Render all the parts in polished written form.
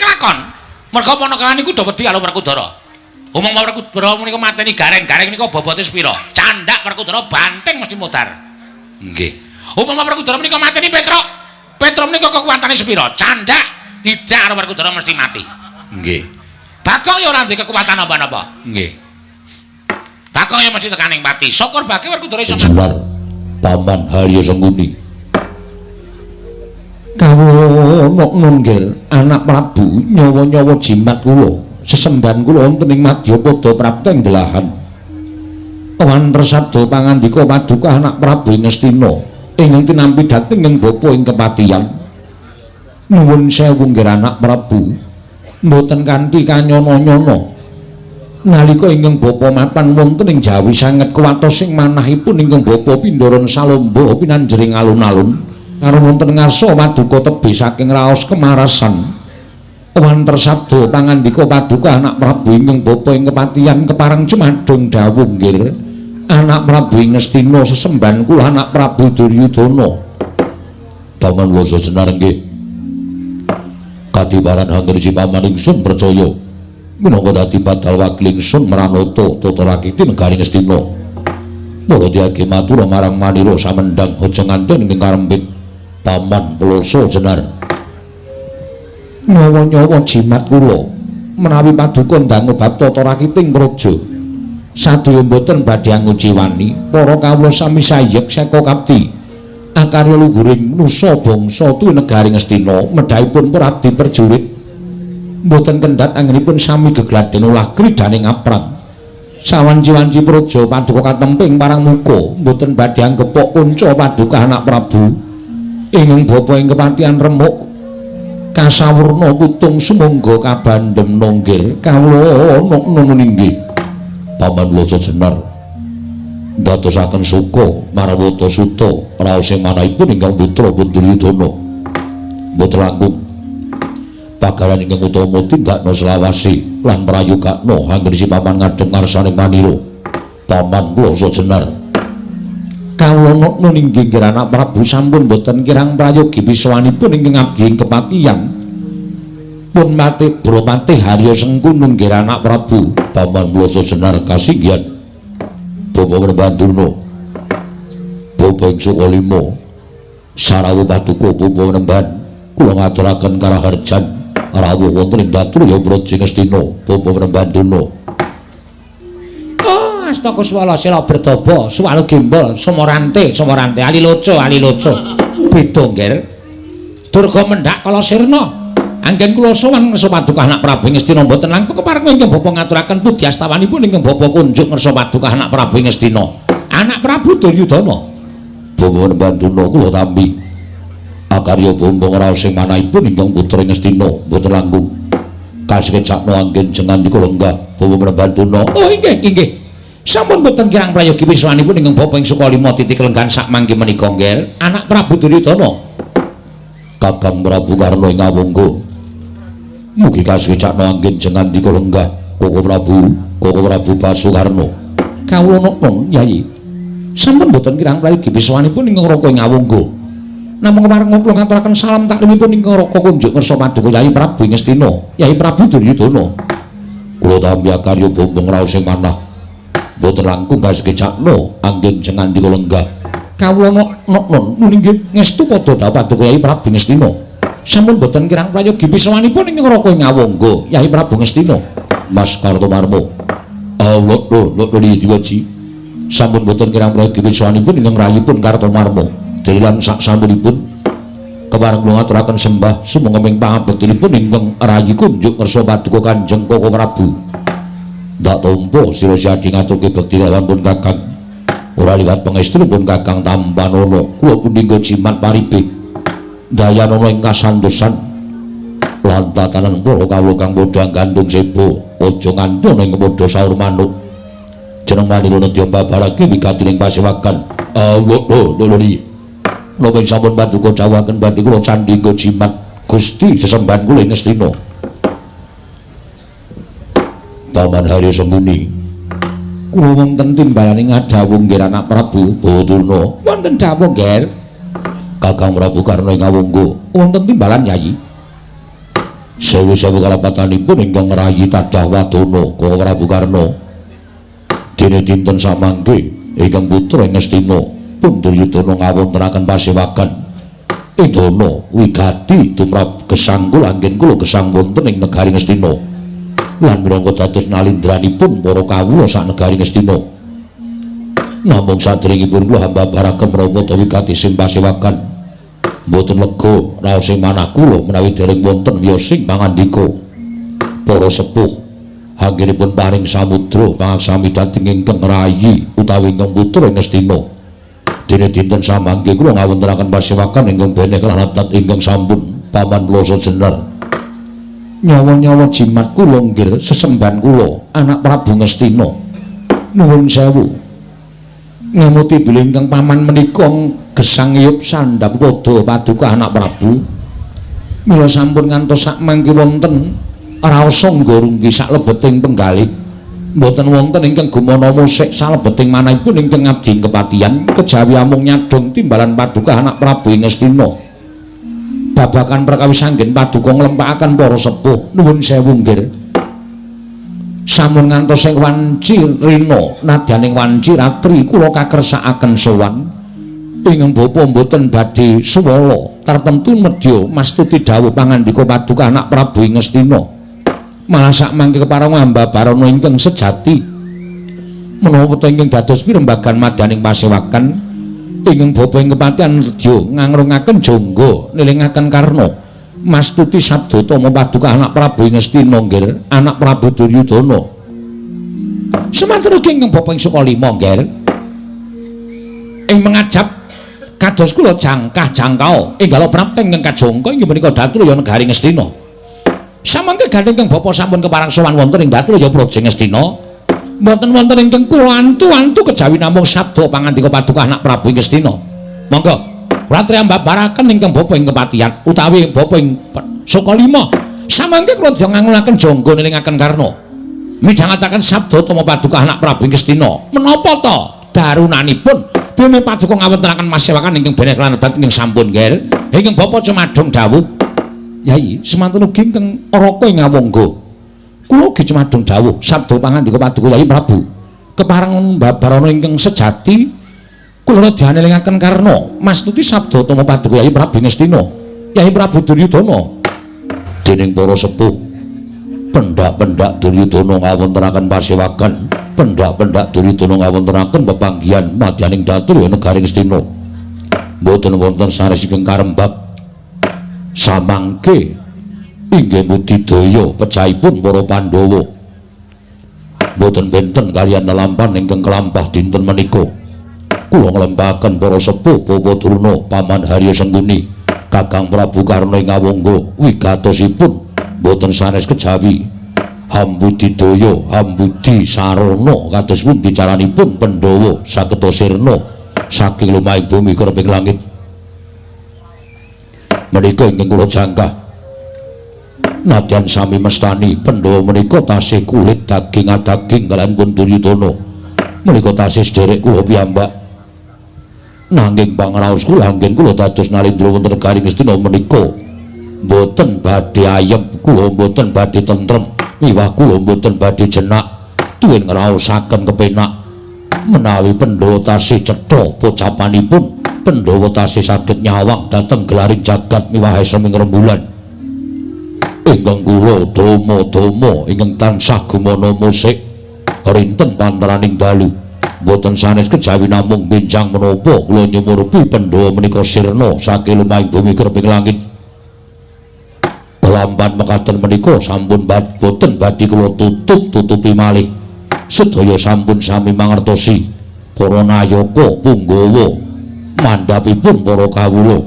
kelakon. Merga Panakawan niku do wedi karo Werkudara. Omong Werkudara menika mateni gareng-gareng nika bobote sepira? Candhak Werkudara banting mesti modar. Nggih. Omong Werkudara menika mateni Petruk. Petruk menika kekuwatane sepira? Candhak dijak karo Werkudara mesti mati. Nggih. Bagong ya ora duwe kekuatan apa-apa. Nggih. Bagong ya mesti tekaning pati. Syukur bagi Werkudara iso Paman Harya Sengkuni. Kawula nunggil anak Prabu nyawa-nyawa jimat kula sesembahan kula wonten ing Madyapada prapteng delahan wan resabda pangandika paduka anak Prabu Ngastina ingkang tinampi dhateng ing bapa ing kepatihan nuwun sewu nggih anak Prabu mboten kanthi kanyana-nyana nalika ingkang bapa mapan wonten ing Jawi sanget kuwatos sing manahipun ingkang bapa Pindaran Salomba pinanjering alun-alun karo wonten ngarsa paduka tebih saking raos kemarasan wan tersabda pangandika paduka anak Prabu ingkang bapa ing kepatihan kepareng cumadung dawuh nggih anak Prabu Ngastina sesembahan kula anak Prabu Duryudana paman wasa senar nggih kadibaran hangriji paman ingsun percaya minangka dadi badal wakil ingsun Maranata tata rakiti negari Ngastina mula diage matur marang manira samendang aja nganten ing karempit paman Ploso jenar nyawa-nyawa jimat kula menawi paduka ndang obat tata rakiting praja sadaya mboten badhe nguciwani para kawula sami sayek saka kapti akarya luhuring nusa bangsa tuwi negari Ngastina medhaipun prabdi perjurit mboten kendhat anggenipun sami gegladhen ulah kridaning aprang sawanci-wanci praja paduka katemping parang muka mboten badhe anggepok kunca paduka anak Prabu ingkang bapa ing kepatihan remuk kasawurna putung sumangga kabandhem nonggir kawula nuwun inggih paman Loso jenar ndadosaken suka Marawata Suta raos ing manahipun ingkang putra Duryudana mboten langkung pagaran ingkang utama tindakna selawase lan prayogakna anggenipun paman ngadhep ngarsane manira paman Loso jenar kawula nuwun inggih anak Prabu sampun boten kirang prayogi biswanipun ingkang abdi ing kepatihan pun mati Bropati Harya Sengkuni nggih anak Prabu paman Loso jenar kasinggihan Bapa Prabanduna Bapa ing Sukalima sarawuh paduka Bapa Nemban kula ngaturaken karaharjan rawuh wonten ing Daturya Praja Ngastina Bapa Prabanduna Astaka swala sila bertobo swalu gimbal somorante aliloco beda nggih durga mendhak kala sirna anggen kula sowan ngersa paduka anak Prabu Ngastina mboten langkung kepareng ingkang bapa ngaturaken pudi astawanipun ingkang bapa kunjuk ngersa paduka anak Prabu Ngastina anak Prabu Duryudana Bapa Banduna kula tampi akarya bombong raos sing manahipun ingkang putra Ngastina mboten langkung kasekecakna anggen jengandika lenggah Bapa Banduna oh inggih sampun boten kirang prayogi wiswanipun ingkang bapa ing Sukalima titik lenggan sak mangke menika nggih anak Prabu Duryudana Kakang Prabu Karna ing Awangga mugi kaswicakna anggen jengandika lenggah Koko Prabu Basukarna kawula nuwun Yayi sampun boten kirang prayogi wiswanipun ingkang raka ing Awangga namung kepareng kula ngaturaken salam taklimipun ingkang raka kunjuk ngersa paduka Yayi Prabu Ngastina Yayi Prabu Duryudana kula tampi akarya bombong raos ing manah boten langkung kasekecakna anggen jengandika lenggah kawula nuwun nggih ngestu padha dawuh paduka Yayi Prabu Ngastina sampun boten kirang prayogi biswanipun ingkang raka ing Awangga Yayi Prabu Ngastina Mas Kartomarma lho diwaji sampun boten kirang prayogi biswanipun ingkang rayipun Kartomarma delan sak sampunipun kepareng kula ngaturaken sembah sumangga ing pangabektinipun ingkang rayi kunjuk ngersa paduka Kanjeng Koko Prabu ndak tampa sira sadi ngaturke bekti lawan pun Kakang ora liwat pangestunipun Kakang Tampanana kula pundhingga jimat paribe dayanana ing kasantosan lan tatanan para kawula kang padha gandung sebo aja ngandhana ing padha saur manuk jeneng manira nedya babarake wigatining pasewakan lho napa sampun paduka dawuhaken badhe kula candhingga jimat Gusti sesembahan kula ing Ngastina Paman Harya Sengkuni kula wonten timbalane ngadhawuh nggih anak Prabu Bawadurna wonten dawuh nggih Kakang Prabu Karna ing Awangga wonten timbalan Yayi sewu-sewu kalapatanipun ingkang ngerayi tadah Wadana Kala Prabu Karna dene dinten samangke ingkang putra Ngastina pun Duryudana ngawontenaken pasewakan Indana wigati tumrap gesang kula anggen kula gesang wonten ing negari Ngastina lan minangka dados nalindranipun para kawula sak negari Ngastina. Namung sadèrèngipun kula hamba barakem menapa ta wigati sing pasewakan mboten lega raos ing manah kula menawi dereng wonten wiyosing pangandika para sepuh anggenipun paring samudra pangaksami dhateng ingkang rayi utawi ingkang putra Ngastina. Dene dinten samangke kula ngawontenaken pasewakan ingkang beneh kalahatat ingkang sampun paman plasa jenar. Nyawa-nyawa jimat kula nggih sesemban kula anak Prabu Ngastina. Nuwun sewu. Ngamuti bilih ingkang paman menika gesang ngiyup sandhap pada paduka anak Prabu. Mila sampun ngantos sak mangke wonten raos nggorunggi saklebeting penggalih. Mboten wonten ingkang gumana musik salebeting manahipun ingkang ngabdi kepatihan kejawi amung nyadong timbalan paduka anak Prabu Ngastina. Babakan perkawis anggen paduka nglempakaken para sepuh nuwun sewu nggih. Sampun ngantos ing wanci rina nadyaning wanci ratri kula kakersakaken sowan ingkang bapa mboten badhe suwala tartemtu medya mastuti dawuh pangandika paduka anak Prabu Ngastina. Malah sak mangke kepareng hamba barana ingkang sejati menawa ingkang dados pirembagan madyaning pasewakan ingkang bapa ing kepatihan redya ngangrungaken jangga nelingaken karna mastuti sabda tama paduka anak Prabu Ngastina nggih anak Prabu Duryudana semanten ugi ingkang bapa ing Sukalima nggih ing mangajab kados kula jangkah-jangkao enggal prapteng ingkang kajangka inggih menika Datraya negari Ngastina. Samangke gandeng kang bapa sampun keparang sowan wonten ing Datraya Praja Ngastina. Mboten wonten ingkang kula antu-antu kejawi namung sabda pangandika paduka anak Prabu Ngastina. Monggo ratri ambabaraken ingkang bapa ing kepatihan utawi bapa ing Sukalima. Samangke kula ngangunaken jangga nelingaken karna midhangetaken sabda tama paduka anak Prabu Ngastina. Menapa ta darunanipun dene paduka ngawontenaken masewakan ingkang beneh kalanedat ingkang sampun nggih. Ingkang bapa cumadung dawuh Yai, semanten ugi ingkang Raka ing Ngawangga. Kula ugi cumadung dawuh sabda pangandika paduka Yai Prabu. Kepareng babarana ingkang sejati kula dianelingaken karna mastuti sabda tama paduka Yai Prabu Ngastina. Yai Prabu Duryudana. Dening para sepuh pendak-pendak Duryudana ngawontenaken pasewakan, pendak-pendak Duryudana ngawontenaken pepanggihan madyaning Datraya negari Ngastina. Mboten wonten sanes ingkang karembak samangke inggih budidaya pecahipun para Pandhawa mboten benten kaliyan lelampan ingkang kelampah dinten menika kula nglempakaken para sepuh Bapa Durna Paman Harya Sengkuni Kakang Prabu Karna ing Ngawangga wigatosipun mboten sanes kejawi hambudidaya hambudi sarana kados pundi caranipun Pandhawa saketa sirna saking lumahing bumi kreping langit menika ingkang kula jangkah nadyan sami mestani Pandhawa menika tasih kulit daging adaging kaliyan pun Duryudana menika tasih sederek kula piyambak nanging pangraos kula anggen kula dados nalindra wonten negari Ngastina menika mboten badhe ayem kula mboten badhe tentrem miwah kula mboten badhe jenak tuwin ngraosaken kepenak menawi Pandhawa tasih cetha pocapanipun Pandhawa tasih saged nyawang dhateng gelaring jagat miwahe seming rembulan ingkang kula dama-dama ingkang tansah gumana musik rinten panteraning dalu boten sanes kejawi namung benjang menapa kula nyumurupi Pandhawa menika sirna saking lumahing bumi kreping langit lampan mekaten menika sampun boten badhe kula tutupi malih sedaya sampun sami mangertosi para nayaka Punggawa mandhapipun para kawula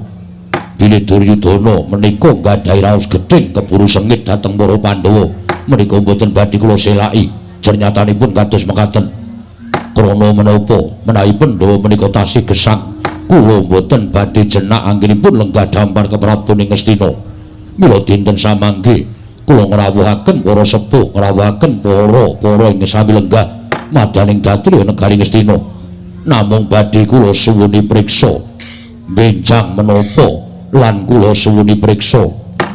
bilih Duryudana menika nggadahi raos gedhing keburu sengit dhateng para Pandhawa menika mboten badhe kula selaki jernyatanipun kados mekaten krana menapa menawi Pandhawa menika tasih gesang kula mboten badhe jenak anggenipun lenggah dampar keprabon ing Ngastina mila dinten samangke kula ngrawuhaken para sepuh ngrawuhaken para ing sami lenggah madyaning Datraya negari Ngastina namung badhe kula suwuni priksa benjang menapa lan kula suwuni priksa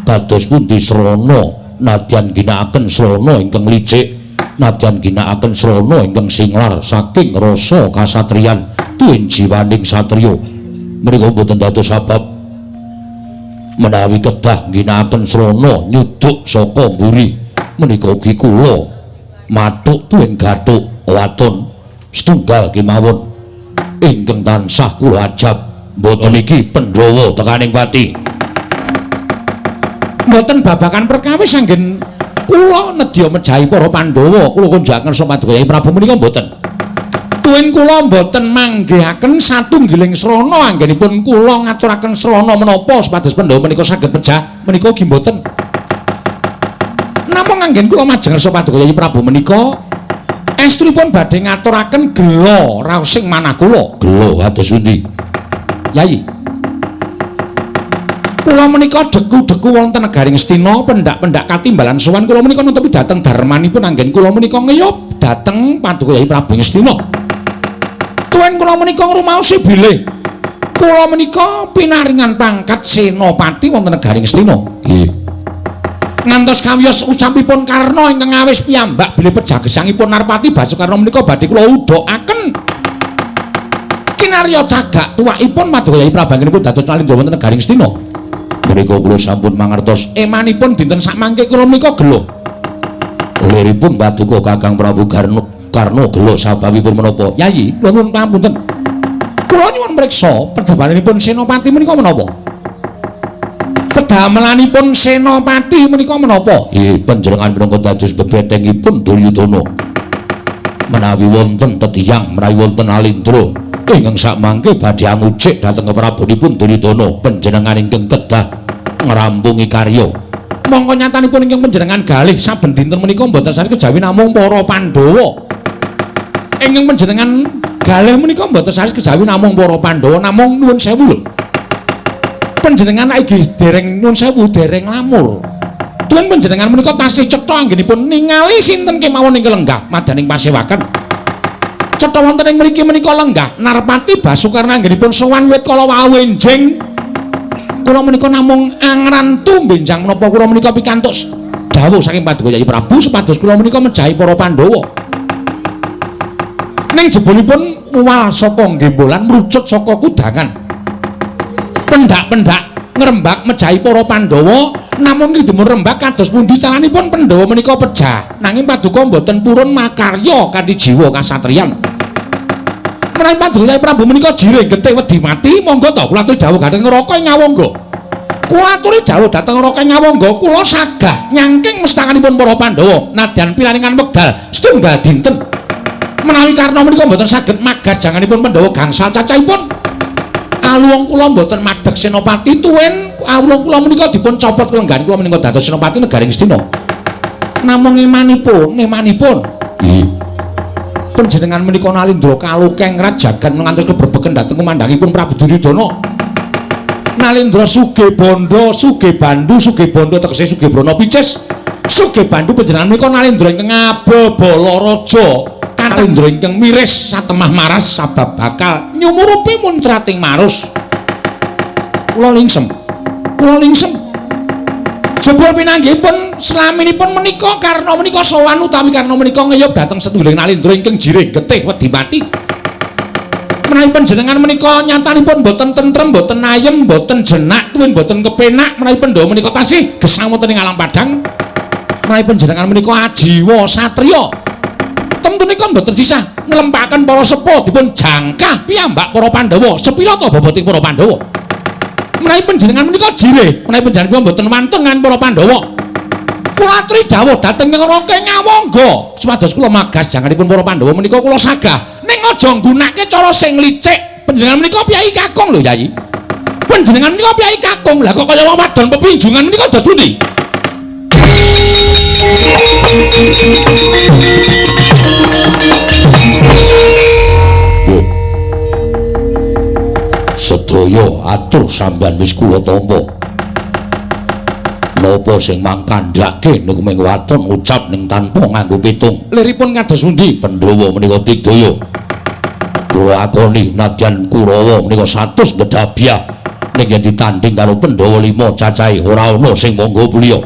Kados pundi srana nadyan ginakaken srana ingkang licik, nadyan ginakaken srana ingkang singlar saking rasa kasatriyan tuwin jiwaning satriya. Menika boten dados sabab menawi kedah ginakaken srana nyuduk saka mburi. Menika ugi kula mathuk tuwin gathuk waton setunggal kemawon ingkang tansah kula ajab. Mboten iki Pandhawa tekaning pati. Mboten babakan perkawis anggen kula nedya mejahi para Pandhawa, kula kunjungaken Sapaduka Kyai Prabu menika mboten. Tuwin kula mboten manggihaken satunggiling srana anggenipun kula ngaturaken srana menapa supados Pandhawa menika saged pejah menika ugi mboten. Namung anggen kula majeng Sapaduka Kyai Prabu menika estripun badhe ngaturaken gela raosing manah kula. Gela kados pundi? Yayi. Kula menika deku-deku wonten negaring Astina, pendak-pendak katimbalan sowan kula menika netepi dhateng darmanipun anggen kula menika ngeyop dhateng Paduka Kyai Prabu Astina. Tuwin kula menika ngrumaosi bilih kula menika pinaringan pangkat senopati wonten negaring Astina. Nggih. Ngantos kawiyos ucapipun Karna ingkang awis piyambak bilih pejagesangipun Narpati Basukarna menika badhe kula udhokaken kinarya cagak tuwakipun Paduka Kyai Prabu anggenipun dados nalindra wonten negaring Astina. Menika kula sampun mangertos emanipun dinten sakmangke kula menika gelo. Liripun Paduka Kakang Prabu Karna gelo sababipun menapa? Yayi, kula nuwun pamunten. Kula nyuwun mriksa pedamelanipun senopati menika menapa? Pedamelanipun senopati menika menapa? Nggih, panjenengan minangka dados bebetengipun Duryudana. Menawi wonten tetiyang menawi wonten alindra ingkang sakmangke badhe angucik dhateng Prabunipun Duryudana, panjenengan ingkang kedah ngrampungi karya. Mongko nyatanipun ingkang panjenengan galih saben dinten menika mboten sami kejawi namung para Pandhawa. Ingkang panjenengan galih menika mboten sami kejawi namung para Pandhawa, namung nuwun sewu lho. Panjenengan iki dereng nuwun sewu, dereng lamur. Tuwin panjenengan menika tasih cetha anggenipun ningali sinten kemawon ingkang lenggah madaning pasewaken. Cetha wonten ing mriki menika lenggah Narpati Basukarna anggenipun sowan wit kala wau enjing. Kula menika namung angrantu benjang menapa kula menika pikantuk dawuh saking Paduka Kyai Prabu supados kula menika mejahi para Pandhawa. Ning jebulipun muwal saka gembolan mrucut saka kudangan. Pendak-pendak ngrembak mejahi para Pandhawa, namung iki demun rembak kados pundi caranipun Pandhawa menika pejah. Nanging Paduka mboten purun makarya kanthi jiwa kasatriyan. Menawi Paduka Kyai Prabu menika jiring getih wedi mati, monggo ta kula aturi dawuh dhateng neraka ing Ngawangga. Kula aturi dawuh dhateng neraka ing Ngawangga, kula sagah nyangking mestakanipun para Pandhawa nadyan pinaringan wekdal setunggal dinten. Menawi Karna menika mboten saged magas janganipun Pandhawa gangsal cacahipun. Aluwung kula mboten madheg senopati tuwin aluwung kula menika dipun copot kelenggan kula menika dados senopati negaring Astina. Namung emanipun. Nggih. Panjenengan menika nalindra kalukeng rajagan ngantos keberbeken dhateng kumandhangipun Prabu Duryudana. Nalindra Sugebanda, Sugebandu, Sugebanda tegese Sugebrana Picis. Sugebandu panjenengan menika nalindra ingkang Ababala Raja. Nalindra ingkang miris satemah maras sabab bakal nyumurupi muncrating marus. Kula lingsem. Jebul pinanggihipun slaminipun menika Karna menika sowan utawi Karna menika ngeyop dhateng setunggiling nalindra ingkang jiring getih wedi mati. Menawi panjenengan menika nyatanipun boten tentrem, boten ayem, boten jenak, tuwin boten kepenak, menawi Pandhawa menika tasih gesang wonten ing alam padhang. Menawi panjenengan menika ajiwa satriya, temtunika boten sisah nglempakaken para sepuh dipun jangkah piyambak para Pandhawa. Sepira ta boboting para Pandhawa? Menawi panjenengan menika jireh, menawi panjenengan mboten wanteng kan para Pandhawa, kula aturi dawuh dhateng neraka Ngawangga supados kula magas janganipun para Pandhawa menika kula sagah ning aja nggunakake cara sing licik. Panjenengan menika piyai kakung lho Yayi. Panjenengan menika piyai kakung. Lah kok kaya wong wadon pepinjungan menika dos pundi? Sedaya atur sampeyan wis kula tampa. Napa sing mangkandhake niku ming waton ngucap ning tanpa nganggo pitung. Liripun kados pundi? Pandhawa menika digdaya. Kula akoni nadyan Kurawa menika satus gedhabyah ning yen ditanding karo Pandhawa 5 cacahe ora ana sing monggo mulya.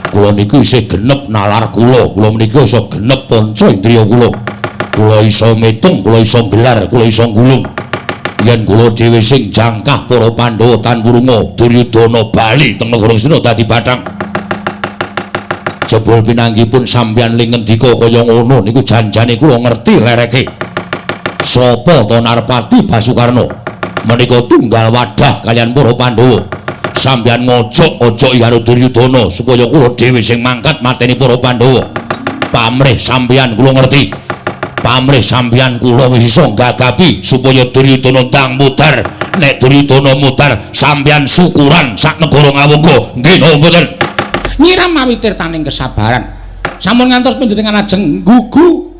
Kula niku isih genep nalar kula menika iso genep panca indriya kula. Kula iso metung, kula iso gelar, kula iso gulung. Yen kula dhewe sing jangkah para Pandhawa tan wurunga Duryudana bali teng negara Sina dadi bathang. Jebul pinanggipun sampeyan ling ngendika kaya ngono niku janjane kula ngerti lereke. Sapa to Narpati Basukarna menika tunggal wadah kalian para Pandhawa. Sampeyan ngojok-ojoki karo Duryudana supaya kula dhewe sing mangkat mateni para Pandhawa. Pamrih sampeyan kula ngerti. Pamrih sampeyan kula wis iso gagapi supaya Duryudana ndang mutar. Nek Duryudana mutar sampeyan syukuran sak negara Ngawangga. Nggih napa mboten? Nyiram mawi tirtaning kesabaran. Sampun ngantos panjenengan ajeng gugu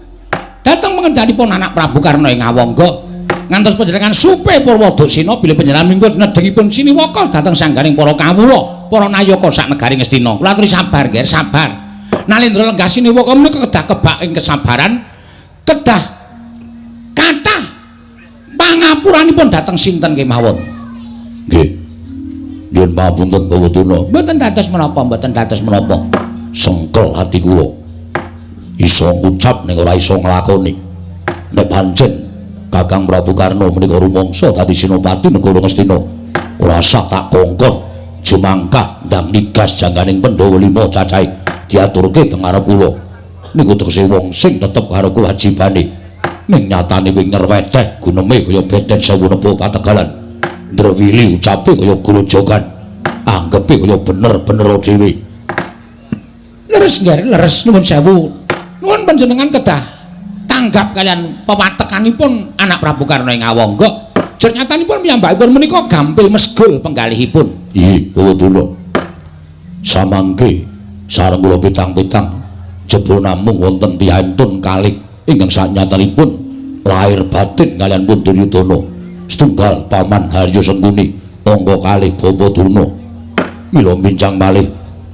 dhateng pengendhanipun anak Prabu Karna ing Ngawangga. Ngantos panjenengan supe Purwodasina bilih panjenengan minggu nedhengipun Siniwaka dhateng sanggaring para kawula, para nayaka sak negaring Astina. Kula aturi sabar nggih, sabar. Nalendra lenggah Siniwaka menika kedah kebak ing kesabaran, kedah kathah pangapuranipun dhateng sinten kemawon. Nggih. Yen mapunten Bawadana, mboten dados menapa, mboten dados menapa. Sengkel ati kula. Iso ngucap ning ora iso nglakoni. Nek pancen Kakang Prabu Karna menika rumangsa dadi Senopati negara Ngastina, ora sak tak kongkon jumangkah ndang nigas jangganing Pandhawa 5 cacahe diaturke teng ngarep kula. Niku tegese wong sing tetep karo kewajibane. Ning nyatane wing nyerweteh guneme kaya beten sewu nepo pategalan. Ndrawili ucape kaya grojogan, anggepe kaya bener-bener dhewe. Leres nggih, leres nuwun sewu. Nuwun panjenengan kedah tanggap kalian pewatekanipun anak Prabu Karna ing Ngawangga. Jernyatanipun piyambakipun menika gampil mesgul penggalihipun. Nggih, Bawadana. Samangke sareng kula pitang-pitang jebul namung wonten piyantun kalih ingkang sanyatanipun lahir batin kalian pun Duryudana. Setunggal Paman Haryo Sengkuni angka kalih Bapa Durna. Mila bincang malih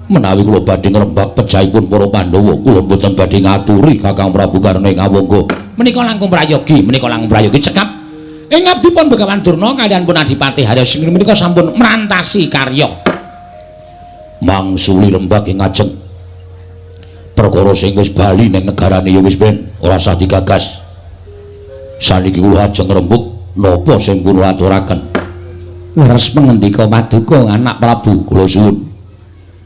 menawi kula badhe ngrembak pejahipun para Pandhawa, kula boten badhe ngaturi Kakang Prabu Karna ing Ngawangga. Menika langkung prayogi cekap ing ngabdipun Begawan Durna kaliyan pun Adipati Haryo Sengkuni menika sampun mrantasi karya mangsuli rembak ing ajeng. Perkara sing wis bali ning negarane ya wis ben ora usah digagas. Saniki kula ajeng rembug napa sing kula aturaken? Leres pangendika Paduka anak Prabu, kula suwun.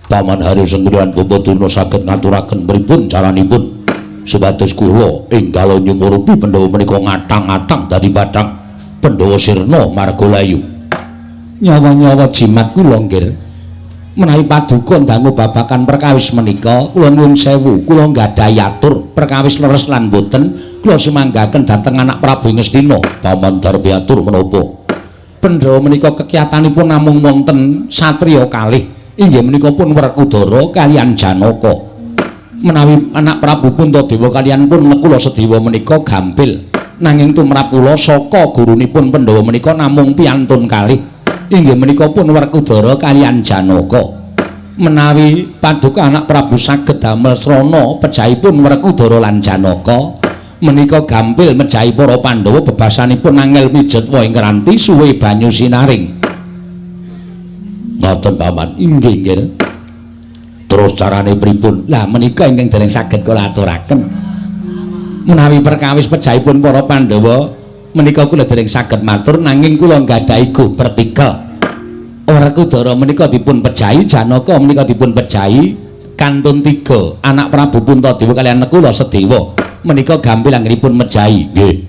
Paman Haryo Sengkuni lan Bapa Durna saged ngaturaken pripun caranipun supados kula enggal nyumurupi Pandhawa menika ngatang-atang dadi bathang Pandhawa sirna margalayu. Nyawa-nyawa jimat kula nggih. Menawi Paduka dangu babakan perkawis menika, kula nuwun sewu, kula nggadahi atur perkawis leres lan boten kula sumanggaken dhateng anak Prabu Ngastina. Paman darbi atur menapa? Pandhawa menika kekiyatanipun namung wonten satriya kalih, inggih menika pun Werkudara kaliyan Janaka. Menawi anak Prabu Puntadewa kaliyan pun Nekula Sedewa menika gampil, nanging tumrap kula saka gurunipun Pandhawa menika namung piyantun kalih, inggih menika pun Werkudara kaliyan Janaka. Menawi Paduka anak Prabu saged damel srana pejahipun Werkudara lan Janaka, menika gampil mejahi para Pandhawa bebasanipun angel mijet wae ngranti suwe banyu sinaring. Ngoten Paman. Inggih nggih. Terus carane pripun? Lah menika ingkang dereng saged kula aturaken. Menawi perkawis pejahipun para Pandhawa menika kula dereng saged matur nanging kula nggadahi go bertikel. Werkudara menika dipun pejahi, Janaka menika dipun pejahi kantun 3 anak Prabu Puntadewa kaliyan Nekula Sedewa menika gampil anggenipun mejahi. Nggih.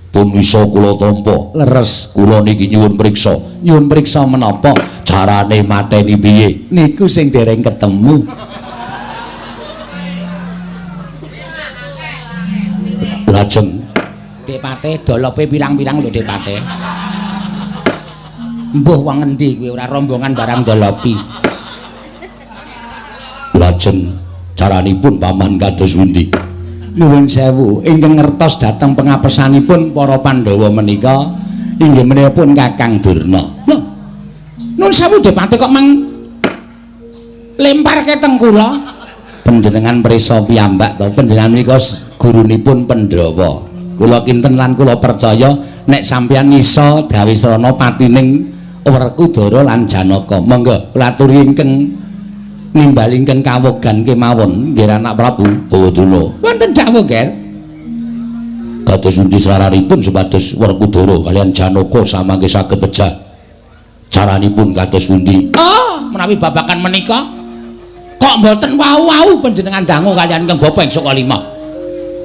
Pun isa kula tampa. Leres kula niki nyuwun priksa. Nyuwun priksa menapa carane mateni piye? Niku sing dereng ketemu. Lajeng Dik Patih dolope pirang-pirang lho Dik Patih. Mbuh wong endi kuwi ora rombongan barang dolopi. Lajeng caranipun Paman kados pundi? Nuwun sewu, ingkang ngertos dhateng pengapesanipun para Pandhawa menika inggih menika pun Kakang Durna. Lho. Nuwun sewu Dik Patih kok mang lemparke teng kula. Panjenengan prisa piyambak to, panjenengan menika gurunipun Pandhawa. Kula kinten lan kula percaya nek sampeyan iso gawe srana patining Werkudara lan Janaka. Monggo kula aturi ingkang nimbali ingkang kawogan kemawon nggih anak Prabu Bawaduna. Wonten dawuh, Ger. Kados pundi srararipun supados Werkudara kalian Janaka samangke saged pejah. Caranipun kados pundi? Oh, menawi babakan menika kok mboten wau-wau panjenengan dangu kalian ingkang Bapa ing Sukalima.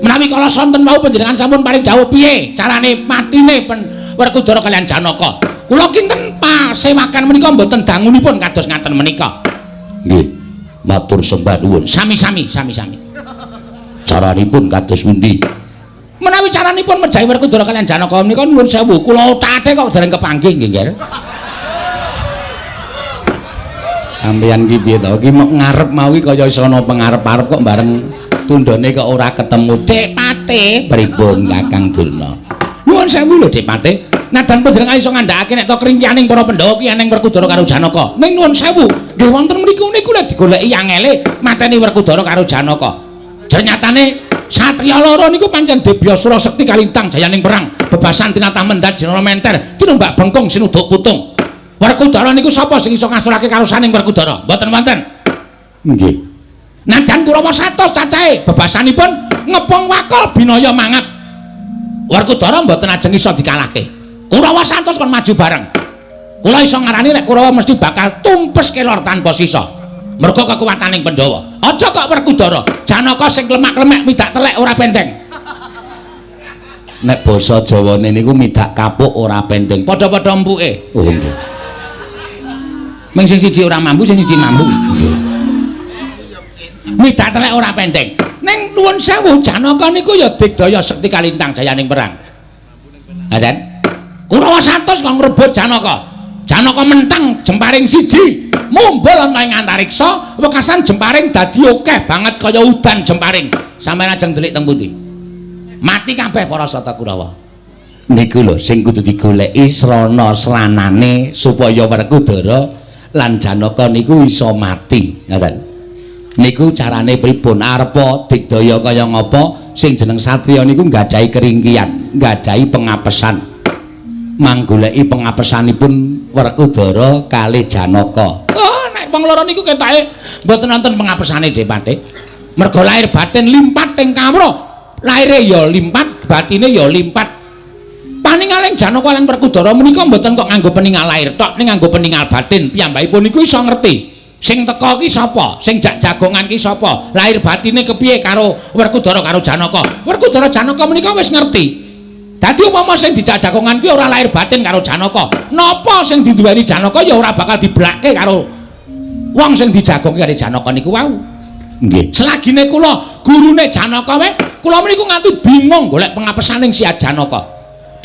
Menawi kala sonten wau panjenengan sampun paring dawuh piye carane matine Werkudara kalian Janaka. Kula kinten pasewakan menika mboten dangunipun kados ngaten menika. Nggih, matur sembah nuwun. Sami-sami. Caranipun kados pundi? Menawi caranipun mejahi Werkudara kalian Janaka menika nuwun sewu, kula otate kok dereng kepanggih nggih, Nggih. Sampeyan ki piye to? Ki mok ngarep mawi kaya iso ana pengarep-arep kok bareng tundhone kok ora ketemu. Dek Pate, pripun Kakang Durna? Nuwun sewu lho Dek Pate. Nadan panjenengan iso ngandhakake nek to kringyaning para Pandhawa ki eneng Werkudara karo Janaka. Ning nuwun sewu, nggih wonten mriku niku lek digoleki angele mateni Werkudara karo Janaka. Ternyatane satriya loro niku pancen Debya Sura Sekti kalintang jayaning perang, bebasan tinatah mendat jenara menter, tinumbak bengkong sinuduk putung. Werkudara niku sapa sing iso ngasurake karo saning Werkudara? Mboten wonten. Nggih. Najan Kurawa 100 cacahe, bebasanipun ngepong wakal binaya mangap. Werkudara mboten ajeng iso dikalahke. Kurawa 100 kon maju bareng. Kula iso ngarani nek Kurawa mesti bakal tumpes kelor tanpa sisa. Merga kekuwataning Pandhawa. Aja kok Werkudara, Janaka sing lemak-lemek midak telek ora penteng. Nek basa Jawane niku midak kapuk ora penteng. Padha-padha empuke. Oh nggih. Ming sing siji ora mampu, sing siji mampu. Nggih. Midak telek ora penteng. Ning nuwun sewu Janaka niku ya digdaya sekti kalintang jayaning perang. Ngaten? Kurawa 100 kok ngrebut Janaka. Janaka mentang jemparing siji, mumbul ana ing antariksa, wekasan jemparing dadi akeh banget kaya udan jemparing. Sampeyan ajeng ndelik teng pundi? Mati kabeh para sata Kurawa. Niku lho sing kudu digoleki srana-sranane supaya Werkudara lan Janaka niku iso mati. Ngoten. Niku carane pripun? Arepa digdaya kaya ngapa sing jeneng satriya niku nggadahi keringkian, nggadahi pengapesan. Manggoleki pengapesanipun Werkudara kalih Janaka. Oh, nek wong loro niku ketake mboten wonten pengapesane Dek Pate. Merga lahir batin limpat teng kawruh. Lahire ya limpat, batine ya limpat. Paningaling Janaka lan Werkudara menika mboten kok nganggo peningal lahir tok, ning nganggo peningal batin. Piyambakipun niku iso ngerti sing teka ki sapa, sing jak jagongan ki sapa, lahir batine kepiye karo Werkudara karo Janaka. Werkudara Janaka menika wis ngerti. Dadi upama sing dijak jagongan ki ora lahir batin karo Janaka, napa sing diduweni Janaka ya ora bakal diblakke karo wong sing dijagongke karo Janaka niku wau. Nggih. Selagine kula gurune Janaka wae, kula meniku nganti bingung golek pengapesaning si Janaka.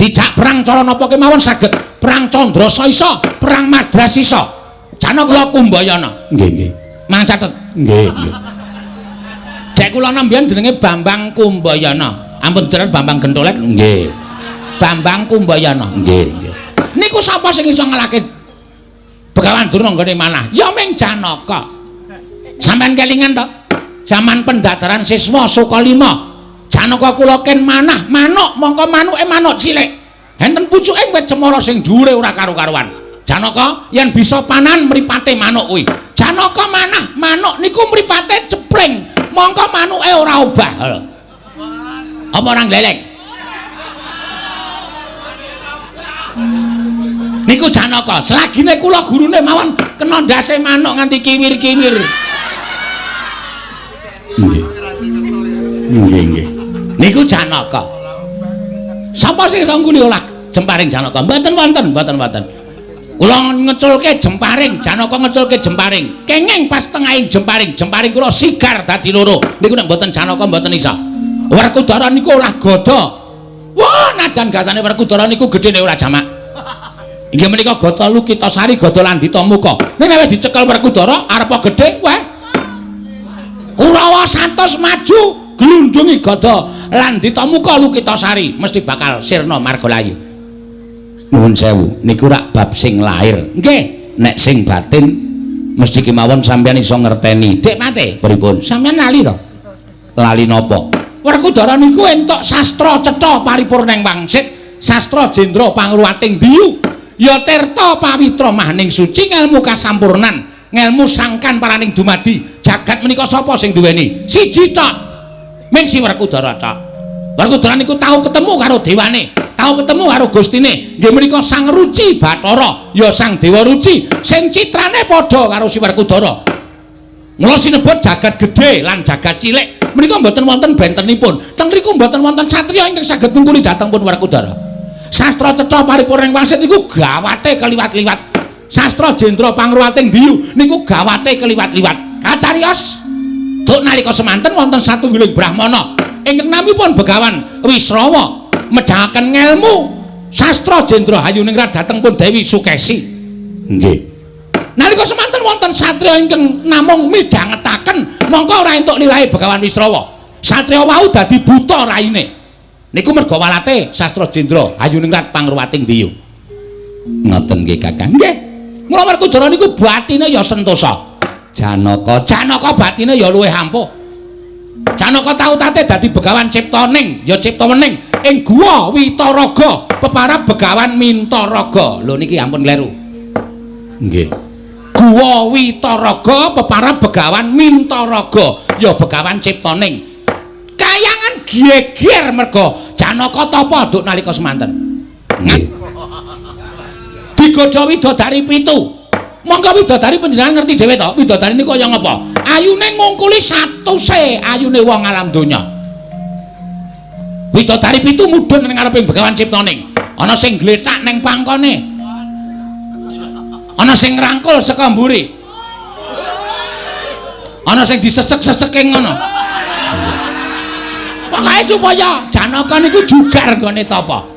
Dijak perang cara napa kemawon saged, perang Candrasa isa, perang Madras isa. Janaka Kumbayana. Nggih, nggih. Mang catet. Nggih, nggih. Dek kula nambiyen jenenge Bambang Kumbayana. Ampun dherer Bambang Gentolek. Nggih. Bambang Kumbayana. Nggih, nggih. Niku sapa sing iso ngalahke Begawan Durna nggone manah? Ya ming Janaka. Sampeyan kelingan to? Zaman pendadaran siswa Sukalima. Janaka kula ken manah, manuk mongko manuke manuk cilik. Enten pucuke wit cemara sing dhuwure ora karo-karuan. Janaka yen bisa panan mripate manuk kuwi. Janaka manah, manuk niku mripate cepling. Mongko manuke ora obah. Apa orang gleleng? Niku Janaka, selagine kula gurune mawon kena ndase manuk nganti kiwir-kiwir. Nggih. Nggih, nggih. Niku Janaka. Sapa sing iso nguli olah jemparing Janaka? Mboten wonten, mboten wonten. Kula ngeculke jemparing, Janaka ngeculke jemparing. Kenging pas tengahing jemparing, jemparing kula sigar dadi loro. Niku nek mboten Janaka mboten isa. Werkudara niku olah gada. Wah, nadan gatane Werkudara niku gedene ora jamak. Inggih menika gada Lukitasari, gada Landita Muka. Nek wis dicekel Werkudara arepa gedhe, wah. Kurawa 100 maju glundungi gada Landita Muka Lukitasari, mesti bakal sirna margalayu. Nuwun sewu, niku rak bab sing lahir. Nggih, nek sing batin mesti kemawon sampeyan iso ngerteni. Dek Pate, pripun? Sampeyan lali to? Lali napa? Werkudara niku entuk sastra cetha paripurning wangsit, sastra jendra pangruwating diyu. ya tirta pawitra maning suci ngelmu kasampurnan ngelmu sangkan paraning dumadi jagat menika sapa sing duweni siji tok ming si Werkudara tok Werkudara niku tau ketemu karo dewane tau ketemu karo gustine nggih menika Sang Ruci Bathara ya Sang Dewa Ruci sing citrane padha karo si Werkudara mula sinebut jagat gedhe lan jagat cilik menika mboten wonten bentenipun teng mriku mboten wonten satriya ingkang saged ngungkuli dhateng pun Werkudara sastra cetha paripurning wangsit niku gawate keliwat-liwat sastra jendra pangruwating diyu niku gawate keliwat-liwat kacarios duk nalika semanten wonten satunggiling brahmana ingkang namipun Begawan Wisrawa mejahaken ngelmu sastra jendra hayuningrat dhateng pun Dewi Sukesi nggih nalika semanten wonten satriya ingkang namung midhangetaken mongko ora entuk lilahe Begawan Wisrawa satriya wau dadi buta raine niku merga walate sastra jendra hayuningrat pangruwating diyu ngoten nggih Kakang nggih mula Werkudara niku batine ya sentosa Janaka batine ya luwih ampuh Janaka tau tate dadi Begawan Ciptaning ya cipta wening ing guwa Witaraga peparab Begawan Mintaraga lho niki ampun kleru nggih guwa Witaraga peparab Begawan Mintaraga ya Begawan Ciptaning kayangan geger merga Janaka tapa nduk nalika semanten nggih digodha widodari 7 monggo widodari panjenengan ngerti dhewe to widodari niku kaya ngapa ayune ngungkuli satuse ayune wong alam donya widodari 7 mudhun ning ngareping Begawan Ciptaning ana sing gletak ning pangkone ana sing ngrangkul saka mburi ana sing disesek-seseke ngono pokoke supaya Janaka niku jugar nggone tapa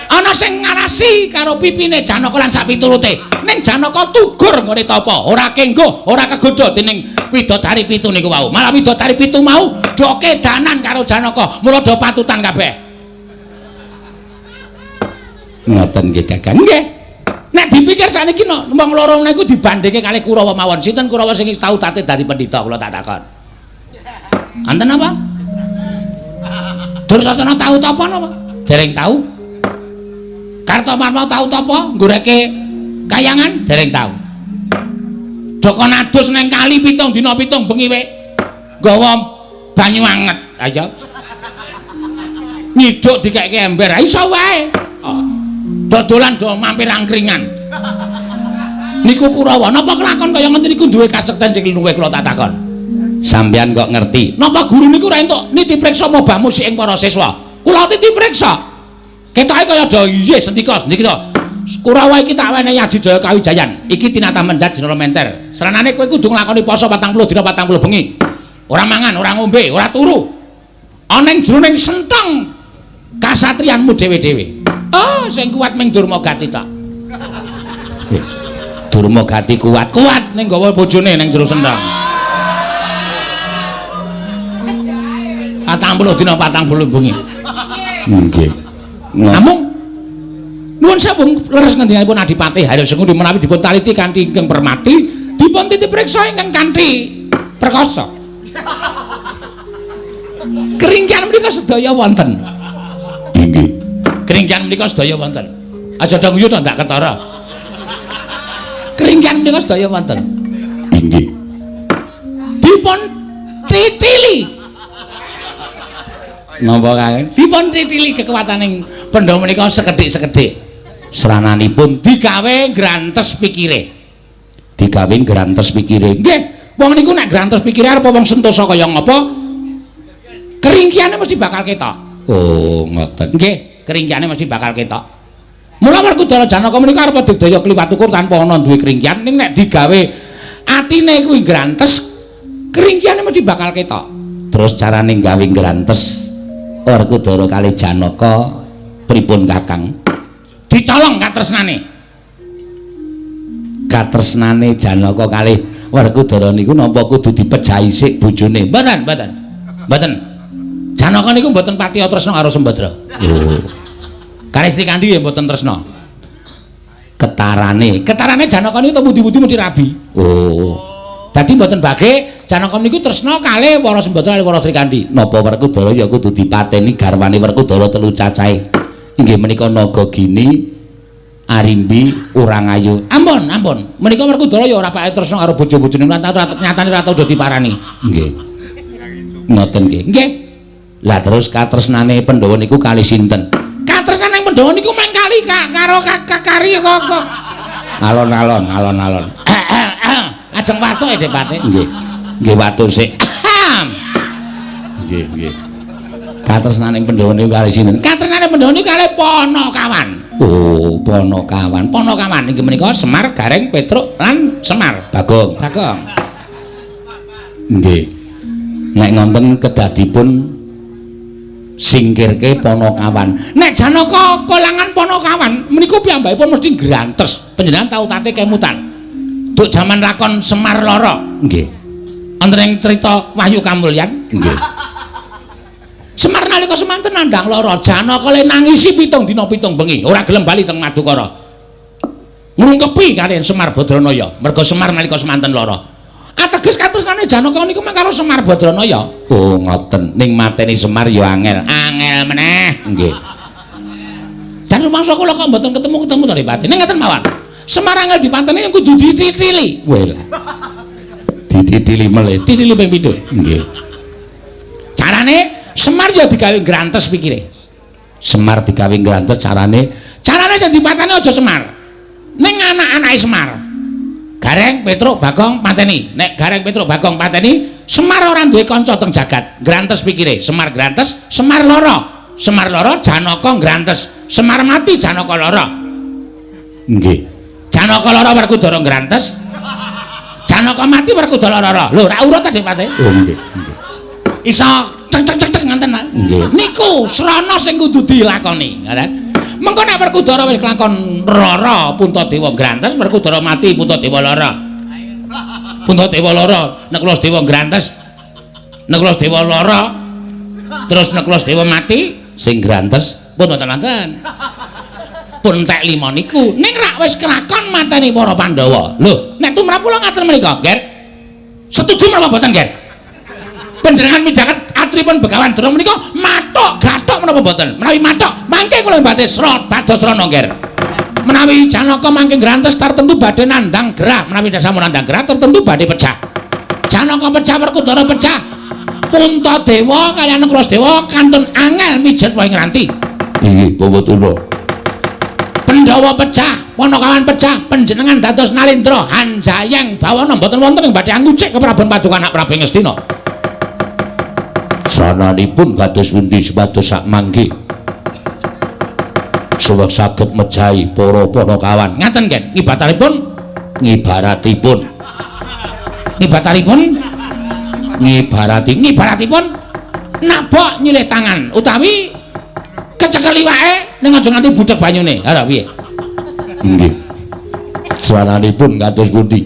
ana sing ngarasi karo pipine Janaka lan sak piturute ning Janaka tugur ngene tapa ora kenggo ora kegodha dening widodari 7 niku wau malah widodari 7 mau do kedanan karo Janaka mula do patutan kabeh ngoten nggih Kakang nggih nek dipikir saniki wong loro niku dibandingke kalih Kurawa mawon sinten Kurawa sing tau tate dadi pendhita kula tak takon anten apa Dursasana tau tapa napa dereng tau Kartomarma tau tapa nggoreke kayangan dereng tau. Doko nadus neng kali 7 dina 7 bengi wek nggawa banyu anget. Ayo. Nyiduk dikeke ember. Iso wae. Dodolan do mampir angkringan. Niku Kurawa napa kelakon kaya ngene niku duwe kasekten sing luwih kula tak takon. Sampeyan kok ngerti. Napa guru niku ora entuk niti priksa moba musik ing para siswa. Kula titi priksa. Ketoke kaya do iye sendika niki to. Kurawa iki tak wenehi Adijaya Kawijayan. Iki tinatah mendhat Jenderal Menter. Seranane kowe kudu nglakoni poso 40 dina 40 bengi. Ora mangan, ora ngombe, ora turu. Ana ing jroning senteng kasatriyanmu dhewe-dhewe. Oh, sing kuat ming Durmagati tok. Durmagati kuat ning gawa bojone ning jero senteng. 40 dina 40 bengi. Nggih. Namung nuwun sewu leres ngendikipun Adipati Haryosengu menawi dipun taliti kanthi ingkang permati dipun titip priksa ingkang kanthi perkasa. Keringkian menika sedaya wonten. Nggih. Keringkian menika sedaya wonten. Aja do nguyu to ndak ketara. Keringkian menika sedaya wonten. Nggih. Dipun titili. Napa kae? Dipun titili kekuataning pendhawa menika sekedhik-sekedhik. Serananipun digawe grantes pikire. Digawe grantes pikire. Nggih, wong niku nek grantes pikire arep wong sentosa kaya ngapa? Keringkiane mesti bakal ketok. Oh, ngoten. Nggih, keringkiane mesti bakal ketok. Mula Werkudara Janaka menika arep digdaya kliwat ukur tanpa ana duwe keringkian ning nek digawe atine kuwi grantes, keringkiane mesti bakal ketok. Terus carane gawe grantes Werkudara kali Janaka pripun Kakang? Dicolong katresnane. Katresnane Janaka kali Werkudara niku napa kudu dipejahi sik bojone? Mboten, mboten. Mboten. Janaka niku mboten patiya tresna karo Sembadra. Oh. Kali Sri Kandi nggih mboten tresna. Ketarane Janaka niku temudi-mudi mesti rabi. Oh. Dadi mboten bage Janaka niku tresna kalih para Sembadra lan para Sri Kandi. Napa Werkudara ya kudu dipateni garwane Werkudara telu cacahe. Inggih menika Nagagini Arimbi urang ayu. Ampun, ampun. Menika Werkudara ya ora pae tresna karo bojo-bojone nyatane ra tau dadi parani. Nggih. Ngoten nggih. Nggih. Lah terus katresnane Pandhawa niku kali sinten? Katresnane Pandhawa niku mung kali karo Kakari kok. Alon-alon. Ajeng watuk Dik Pati. Nggih. Nggih watuk sik. Nggih. Katresnane Pandhawa niku kali sinten? Katresnane Pandhawa niku kali Panakawan. Oh, Panakawan. Panakawan inggih menika Semar, Gareng, Petruk lan Semar. Bagong. Nggih. Nek ngonten kedadipun singkirke Panakawan. Nek Janaka kolangan Panakawan menika piyambakipun mesti grantes. Panjenengan tau tate kemutan. Duk jaman lakon Semar Lara. Nggih. Wonten ing crita Wahyu Kamulyan. Nggih. Semar nalika semanten nandhang lara, Janaka le nangisi 7 dina 7 bengi, ora gelem bali teng Madukara. Ngrungkepi kaliyan Semar Badranaya, merga Semar nalika semanten lara. Ateges katresnane Janaka niku mung karo Semar Badranaya. Oh, ngoten. Ning mateni Semar ya angel meneh. Nggih. Dan rumangsa kula kok mboten ketemu to Pati. Ning ngoten mawon. Semar angel dipanteni kudu dititili. Wela. Dititili melih. Titili ping 7. Nggih. Carane Semar ya digawe grantes pikire. Semar digawe grantes carane sing dipateni aja Semar. Ning anak-anake Semar. Gareng, Petruk, Bagong pateni. Nek Gareng, Petruk, Bagong pateni, Semar ora duwe kanca teng jagat. Grantes pikire. Semar grantes, Semar lara. Semar lara, Janaka grantes. Semar mati, Janaka lara. Nggih. Janaka lara Werkudara grantes. Janaka mati Werkudara lara. Lho, ra urut ta Dik Pati? Oh, nggih. Iso ceng ngoten nggih. Niku srana sing kudu dilakoni, ngoten. Mengko nek Werkudara wis kelakon lara Puntadewa grantes, Werkudara mati Puntadewa lara. Puntadewa lara, nek Lasdewa grantes, nek Lasdewa lara, terus nek Lasdewa mati sing grantes pun wonten. Pun entek 5 niku. Ning rak wis kelakon mateni para Pandhawa. Lho, nek tumrap kula ngaten menika, Ger. Setuju menapa boten, Ger? Panjenengan midhaket atripun Begawan Dara menika mathok gathok menapa boten? Menawi mathok, mangke kula badhe pados srana Nger. Menawi Janaka mangke grantes tertentu badhe nandhang gerah, menawi sampun nandhang gerah tertentu badhe pecah. Janaka pecah, Werkudara pecah. Puntadewa kaliyan Lasdewa kantun angel mijet wae ngranti. Nggih, Bawa Tuna. Pandhawa pecah, Panakawan pecah, panjenengan dados Nalendra, Hanjayang Bawana mboten wonten ing badhe anggucik kepraban Paduka Anak Prabu Ngastina. Srananipun kados pundi supados sak mangke suwek saged mejahi para Panakawan. Ngaten nggih, ngibaratipun nabok nyilih tangan utawi kecekel iwake ning aja nganti budhek banyune. Ha piye? Nggih. Srananipun kados pundi?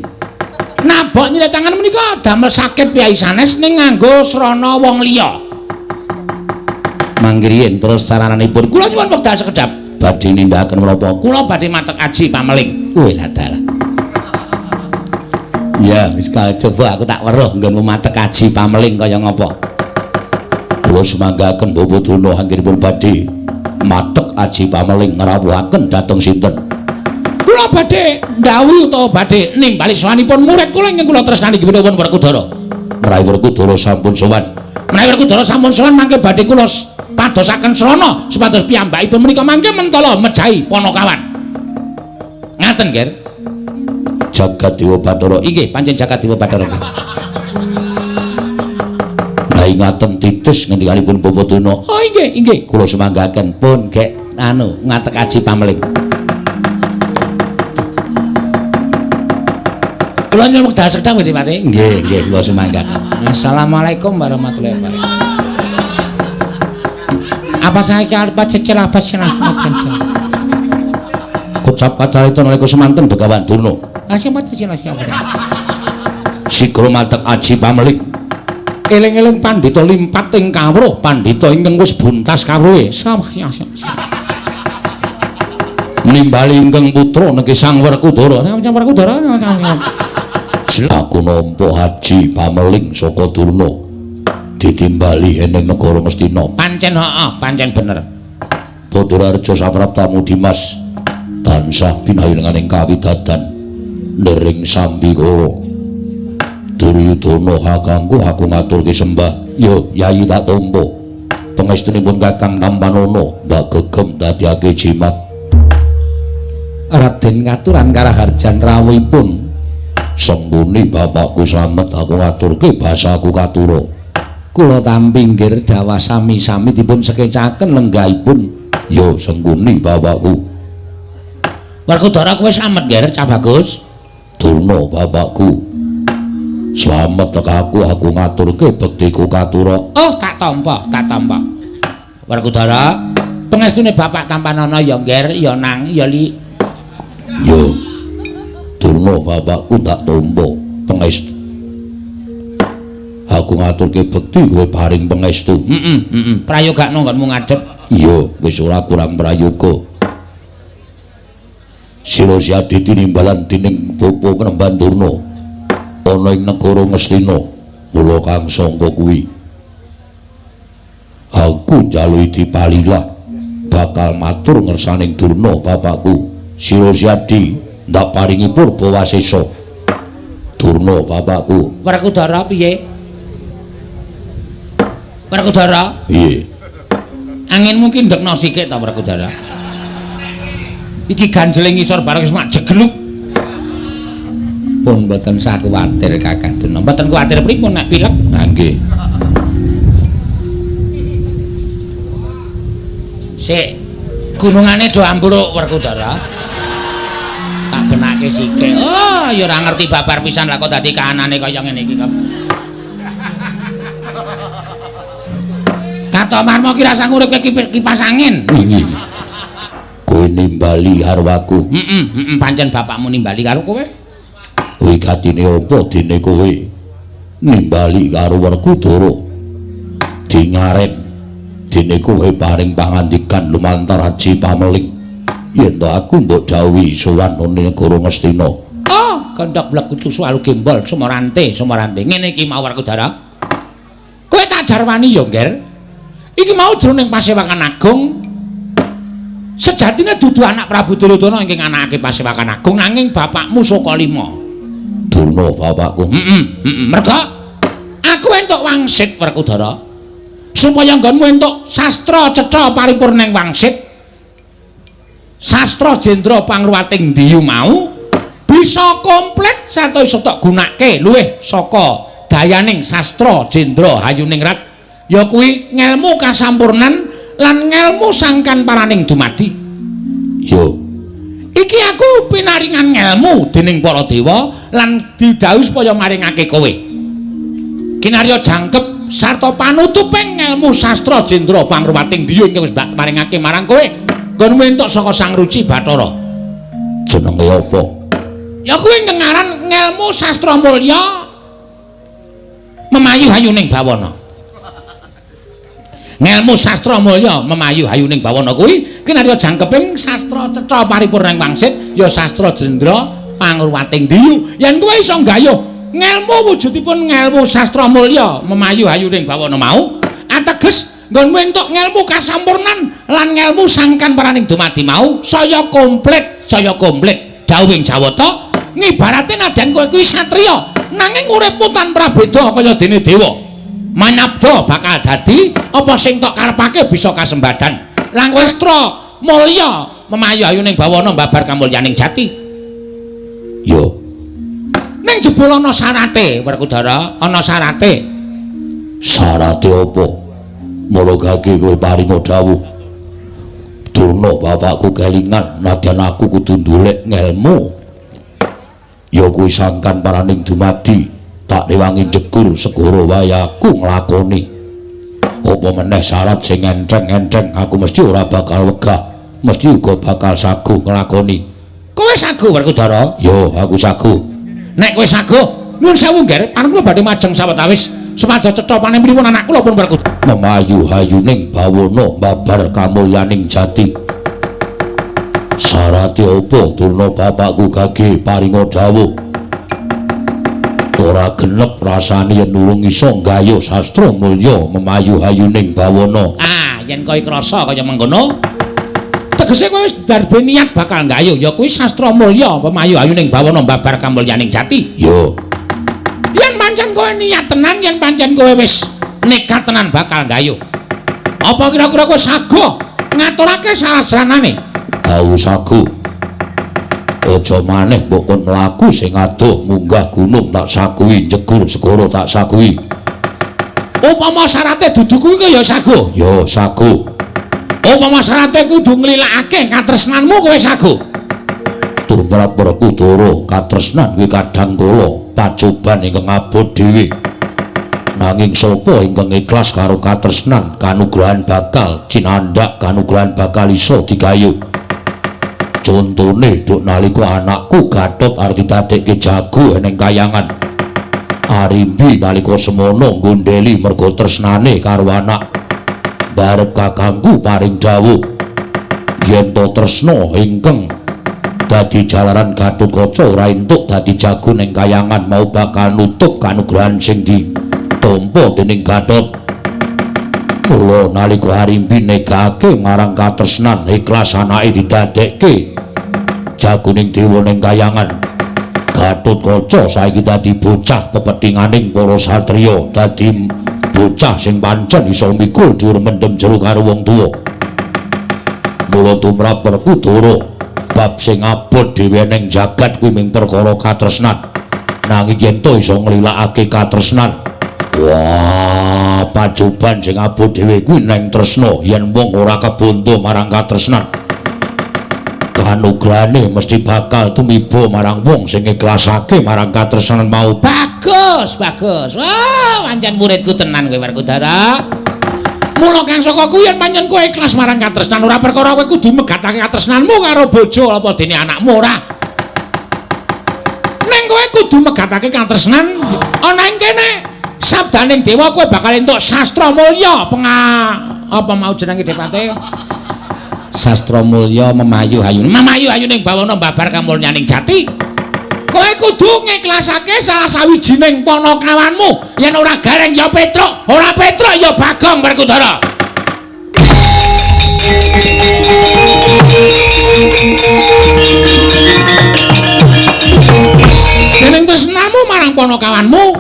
Nabok nyilih tangan menika damel sakit piyai sanes ning nganggo srana wong liya. Mangkiriyen terus sarananipun kula nyuwun wekdal sekedhap badhe nindakaken menapa? Kula badhe matek aji pameling. Weh ladalah. Ya, wis coba aku tak weruh nggonmu matek aji pameling kaya ngapa. Kula semanggaken Bawa Duna anggenipun badhe matek aji pameling ngrawuhaken dhateng sinten? Kula badhe ndhawuhi utawa badhe nimbali sawanipun murid kula ingkang kula tresnani inggih punika Werkudara. Menawi Werkudara sampun sowan. Menawi Werkudara sampun sowan mangke badhe kula padosaken srana supados piyambakipun menika mangke mentala mejahi Panakawan. Ngaten, Ger. Jagadéwa Bathara. Inggih, pancen Jagadéwa Bathara. Lah ngaten titis ngendikanipun Bawa Tuna. Oh, inggih. Kula semanggaken pun gek ngatek aji pameling. Kula nyuwun wekdal sedang Dik Pati. Nggih, kula semanggaken. Assalamualaikum warahmatullahi wabarakatuh. Apa saya kalpa cecel apa sirah? Kucap kacarita nalika semanten Begawan Durna. Siapa siapa? Sigra matek aji pameling. Eling-eling pandhita limpat ing kawruh, pandhita ingkang wis buntas kawruhe. Nimbali ingkang putra niki Sang Werkudara. Sang Werkudara. Aku nampa haji pameling saka Durna ditimbali ening negara Ngastina. Pancen heeh, pancen bener. Bathara Arja sapraptamu Dimas tansah pinayunganing kawidadan nering sambikala Duryudana kakangku aku ngaturke sembah yo Yayi tak tampa pangestunipun Kakang Tampanana ndak gegem dadiake jimat Raden ngaturan karaharjan rawuhipun sembuni bapakku slamet aku ngaturke basaku katura kula tampi nggih dawa sami-sami dipun sekecaken lenggahipun yo sembuni bapakku Werkudara kowe slamet nggih Cah Bagus Durna bapakku slamet tekaku aku ngaturke bektiku katura oh tak tampa Werkudara pangestune Bapak Tampanana ya nggih ya nang ya li yo Durna bapakku tak tampa pangestu aku ngaturke bekti kowe paring pangestu prayogakno nggonmu ngadhep iya wis ora kurang prayoga Sira Siadi tinimbalan dening Bapa Kenemban Durna ana ing negara Ngastina mula kang sangka kuwi aku njalui dipalila bakal matur ngersaning Durna bapakku Sira Siadi ndak paringi purba wasesa Durna bapakku Werkudara piye Werkudara piye angin mungkin ndekno sikik ta Werkudara iki ganjeling ngisor bareng wis mak jegluk pun mboten sakuwatir Kakang Durna mboten kuwatir pripun nek pilek ha nggih sik gunungane do ambruk Werkudara tak benake sikik oh ya ora ngerti babar pisan lah kok dadi kahanane kaya ngene iki Kato marmo ki rasa ngurip kipas angin nggih kowe nimbali arwaku pancen bapakmu nimbali karo kowe kuwi katine apa dene kowe nimbali karo Werkudara dingaren dene kowe paring pangandikan lumantar Haji Pameling yen to aku mbok dawuhi sowan ning negara Ngastina oh kandhak blekutu suwalu gembol sumorante ngene iki mau Werkudara kowe tak jarwani yo ngger iki mau jroning Pasewakan Agung sejatine dudu anak Prabu Duryudana ingkang anakake Pasewakan Agung nanging bapakmu Sokalima Durna bapakku merga aku entuk wangsit Werkudara supaya nggonmu entuk sastra cetha paripurning wangsit sastra Jendra Pangruwating Diyu mau bisa komplit sarta iso tok gunake luwih saka dayaning sastra Jendra Hayuningrat ya kuwi ngelmu kasampurnan lan ngelmu sangkan paraning dumadi yo iki aku pinaringan ngelmu dening para dewa lan didhawuhi supaya maringake kowe kinarya jangkep sarta panutuping ngelmu sastra Jendra Pangruwating Diyu ingkang wis maringake marang kowe nggonmu entuk saka Sang Ruci Bathara jenenge apa ya kuwi ngaran ngelmu sastra mulya memayu hayuning bawana ngelmu sastra mulya memayu hayuning bawana kuwi kinarya jangkeping sastra cetha paripurning wangsit ya sastra Jendra Pangruwating Diyu yen kowe iso nggayuh ngelmu wujudipun ngelmu sastra mulya memayu hayuning bawana mau ateges nggonmu entuk ngelmu kasampurnan lan ngelmu sangkan paraning dumadi mau saya komplit dawuhing Jawata ngibarate nadyan kowe kuwi satriya nanging uripmu tanpa beda kaya dene dewa manabda bakal dadi apa sing tok karepake bisa kasembadan lan westra mulya memayu ayuning bawana mbabar kamulyaning jati yo ning jebul ana syarate Werkudara ana syarate apa mula gage kowe paringa dawuh Durna bapakku kelingan nadyan aku kudu ndolek ngelmu ya kuwi sangkan paraning dumadi tak rewangi jegur segara wayaku nglakoni apa meneh syarat sing enteng-enteng aku mesti ora bakal wegah mesti uga bakal saguh nglakoni kowe saguh Werkudara yo aku saguh nek kowe saguh nuwun sewu ngger paring kula badhe majeng sawetawis supados cetha panemipun anak kula pun Werkudara memayu hayuning bawana mbabar kamulyaning jati syarate apa Durna bapakku gage paringa dawuh ora genep rasane yen nulung iso nggayuh sastra mulya memayu hayuning bawana yen kowe krasa kaya mengkono tegese kowe wis darbe niat bakal nggayuh ya kuwi sastra mulya pemayu ayuning bawana mbabar kamulyaning jati. Yo. Yen pancen kowe niat tenan, yen pancen kowe wis nekat tenan bakal nggayuh. Apa kira-kira kowe sago ngaturake sarasranane? Awu sagu. Aja maneh mbok kon mlaku sing adoh munggah gunung tak sagui, jegur segara tak sagui. Upama syarate dudu kuwi ya sago. Yo sagu. Upama syarate kudu nglilakake katresnanmu kowe sago. Tumrap Werkudara katresnan kuwi kadang kala pacoban ingkang abot dhewe. Nanging sapa ingkang ikhlas karo katresnan kanugrahan bakal cinandak kanugrahan bakal iso digayuh. Contone duk nalika anakku Gatot arep ditadekke jago eneng kayangan. Arimbi nalika semono nggondheli merga tresnane karo anak. Barep kakangku paring dawuh yen to tresna ingkang dadi jalaran Gatotkaca ora entuk dadi jago ning kayangan mau bakal nutup kanugrahan sing ditampa dening Gatot. Mula nalika Arimbi negake marang katresnan ikhlas anake didadekke jagoning dewa ning kayangan. Gatotkaca saiki dadi bocah pepethinganing para satriya, dadi bocah sing pancen iso mikul dhuwur mendem jero karo wong tuwa. Mula tumrap Werkudara bab sing abot dhewe ning jagat kuwi mung perkara katresnan. Nanging yen to iso nglilakake katresnan, wah, pacoban sing abot dhewe kuwi neng tresna. Yen wong ora kebonto marang katresnan, kanugrahane mesti bakal tumiba marang wong sing ikhlasake marang katresnan mau. Bagus, bagus. Wah, pancen muridku tenan kowe Werkudara. Mula kang saka kuwi yen pancen kowe ikhlas marang katresnan ora perkara kowe kudu megatake katresnanmu karo bojo apa dene anakmu ora. Ning kowe kudu megatake katresnan ana ing kene. Sabdaning dewa kowe bakal entuk sastra mulya apa mau jenenge Depate? Sastra mulya memayu ayun. Memayu ayuning bawana mbabar kamulyaning jati. Kowe kudu ngiklasake salah sawijining panakawanmu. Yen ora gareng ya Petruk, ora Petruk ya Bagong Werkudara. Dening tresnamu marang panakawanmu,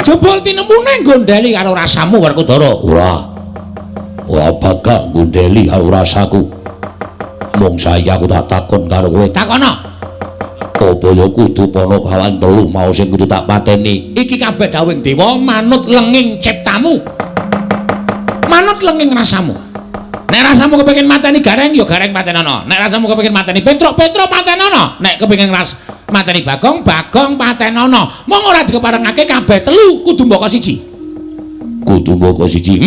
jebul tinemune nggondheli karo rasamu Werkudara. Ora bakal nggondheli karo rasaku. Mung saya aku tak takon karo kowe. Takono. Apa ya kudu panakawan telu mau sing kudu tak pateni? Iki kabeh dawuhing dewa manut lenging ciptamu. Manut lenging rasamu. Nek rasamu kepengin mateni Gareng ya Gareng patenono. Nek rasamu kepengin mateni Petruk, Petruk patenono. Nek kepengin mateni Bagong, Bagong patenono. Mong ora dikeparengake kabeh telu kudu mbaka siji. Kudu mbaka siji.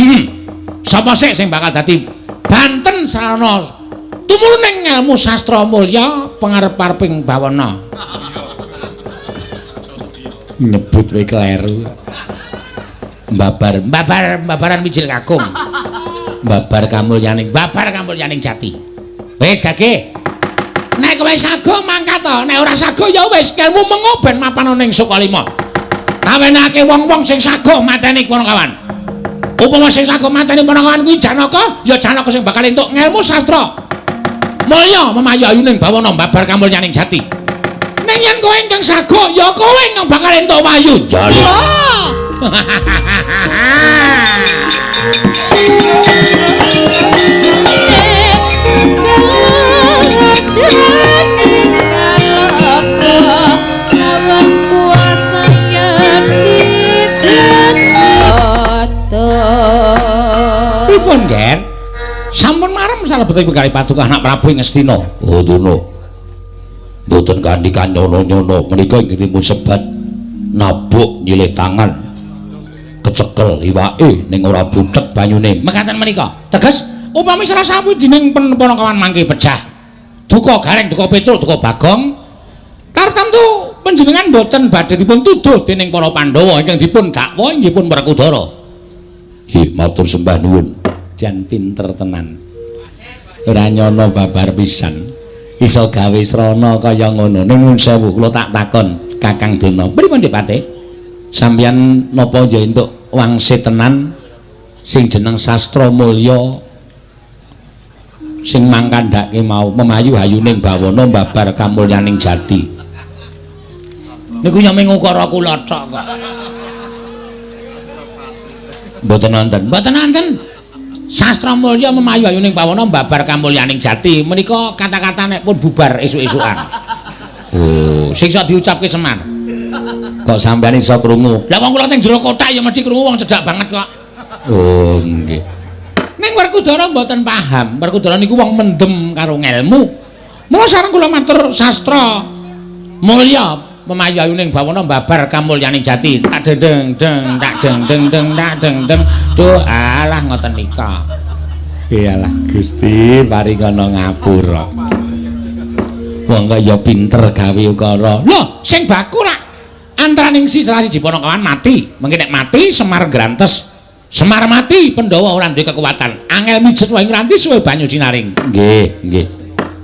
Sapa sik sing bakal dadi banten sarana tumurning ilmu sastra mulya pangarep-areping bawana? Nyebut wae kleru. Mbabaran mijil kakung. Babar kamulyaning jati. Wis gage. Nek kowe sago mangkat to, nek ora sago ya wis ilmu mengo ben mapan ning Sukalima. Kawenake wong-wong sing sago mateni panakawan. Upama sing sago mateni panakawan kuwi Janaka, ya Janaka sing bakal entuk ilmu sastra mulya memayu ayuning bawana mbabar kamulyaning jati. Ning yen kowe ingkang sago ya kowe ingkang bakal entuk wayu. Jaluk. Pripun, Ger? Sampun marem salebetipun kali paduka anak Prabu ing Ngastina. Oh, Dono. Mboten kanthi kanyono-nyono menika inggih sebat nabuk nyilih tangan. Kecekel iwake ning ora butek banyune. Mekaten menika. Teges upami salah sawijining panakawan mangke pecah. Duka Gareng, duka Petruk, duka Bagong. Tartamtu panjenengan boten badhe dipun tuduh dening para Pandhawa ingkang dipun dakwa inggihipun Werkudara. Nggih, matur sembah nuwun. Jan pinter tenan. Ora nyono babar pisan. Iso gawe srana kaya ngono. Nuwun sewu kula tak takon, Kakang Dono. Pripun Dipate? Sampeyan napa ya entuk wangsit tenan sing jeneng sastra mulya sing mangkandhake mau memayu hayuning bawana mbabar kamulyaning jati. Niku nyaming ukara kula tok kok. Mboten wonten. Sastra mulya memayu hayuning bawana mbabar kamulyaning jati. Menika kata-kata nek pun bubar esuk-esukan. Oh, sing iso diucapke Semar. Kok sampeyan iso krungu? Lah wong kula teng jero kotak ya mesti krungu wong cedhak banget kok. Oh, nggih. Ning Werkudara mboten paham. Werkudara niku wong mendem karo ngelmu. Mula sareng kula matur sastra mulya memayu ayuning bawana mbabar kamulyaning jati. Tak deng deng tak deng deng deng tak deng deng. Duh alah ngoten nika. Iyalah Gusti paringana ngapura. Wong kaya pinter gawe ukara. Lho, sing baku rak antaraning salah siji Panakawan mati. Mengki nek mati Semar grantes. Semar mati Pandhawa ora duwe kekuatan. Angel mijet wae ngranti suwe banyu sinaring. Nggih, nggih.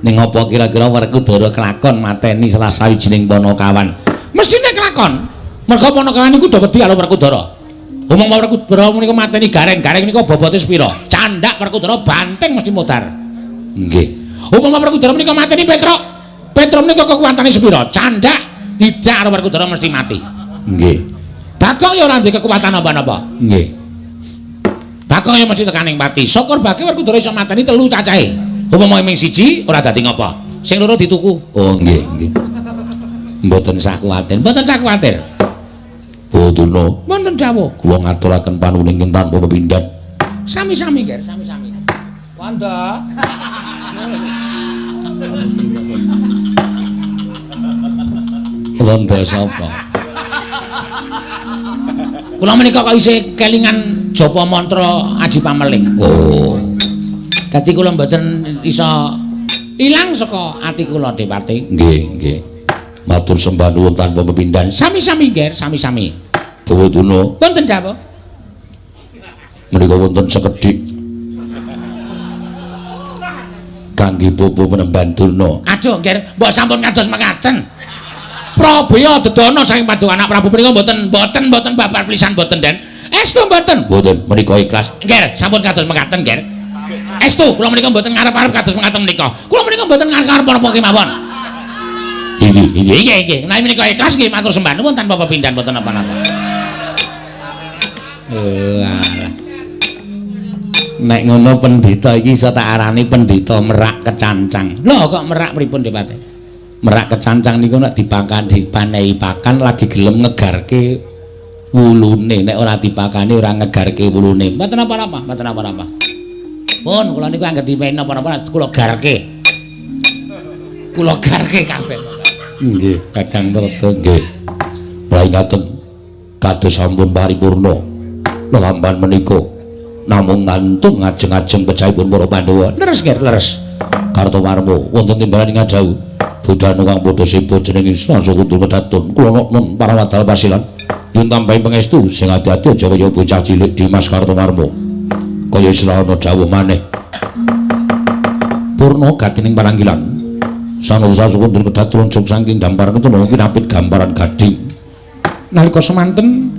Ning apa kira-kira Werkudara kelakon mateni salah sawijining Panakawan? Mestine kelakon. Merga Panakawan niku do wedi karo Werkudara. Umum Werkudara menika mateni gareng-gareng niku bobote sepira? Candhak Werkudara banteng mesti mutar. Nggih. Umum Werkudara menika mateni Petruk. Petruk menika kekuatane sepira? Candhak dijak karo Werkudara mesti mati. Nggih. Bagong ya ora duwe kekuatan apa-apa. Nggih. Bagong ya mesti tekaning pati. Syukur bagi Werkudara iso mateni telu cacahe. Upama ming siji ora dadi ngopo. Sing loro dituku. Oh nggih, nggih. Mboten sak kuwatir. Mboten sak kuwatir. Boduna. Mboten dawuh. Kula ngaturaken panuwun tanpa pepindhan. Sami-sami, Ger, sami-sami. Wanda. Wanda sapa? Kula menika kok isih kelingan japa mantra Aji Pameling. Oh. Dadi kula mboten iso ilang saka ati kula Depati. Nggih, nggih. Matur sembah nuwun tanpa pepindhan. Sami-sami, Ger, sami-sami. Dawa duna. Wonten dawuh. Menika wonten sekedhik kangge Bobo Penemban Durna. Aduh, Ger, mbok sampun kados mekaten. Prabaya dedana saking Paduka Anak Prabu menika mboten babar pisan mboten Den. Estu mboten. Mboten menika ikhlas. Ger, sampun kados mekaten, Ger. Estu kula menika mboten ngarep-arep kados mekaten menika. Kula menika mboten ngarep-arep apa kemawon. Nggih. Nah menika ikhlas nggih matur sembah nuwun tanpa pepindhan mboten apa-apa. Alah. Nek ngono pendhita iki iso tak arani pendhita merak kecancang. Lho kok merak pripun Depati? Merak kecancang niku nek dipanehi pakan lagi gelem ngegarke wulune. Nek ora dipakani ora ngegarke wulune. Mboten apa-apa, mboten apa-apa. Pun kula niku anggere dipain napa-napa kula garke. Kula garke kabeh. Nggih, Kakang Narada nggih. Praingaten kados sampun paripurna. Lamban menika namung ngantung ngajeng-ajeng pecahipun para Pandhawa. Leres nggih, leres. Kartowarma wonten timbalan ing adhau. Budhana kang padha siba jenenge Sasa Kuntul Kedaton. Kula nun para wadal pasilan yen tambahi pangestu sing ati-ati aja kaya bocah cilik Dimas Kartowarma. Kaya Srana dawuh maneh. Purna gatining paranggilan. Sasa Kuntul Kedaton jog saking damparan kena kinapit gambaran gading. Nalika semanten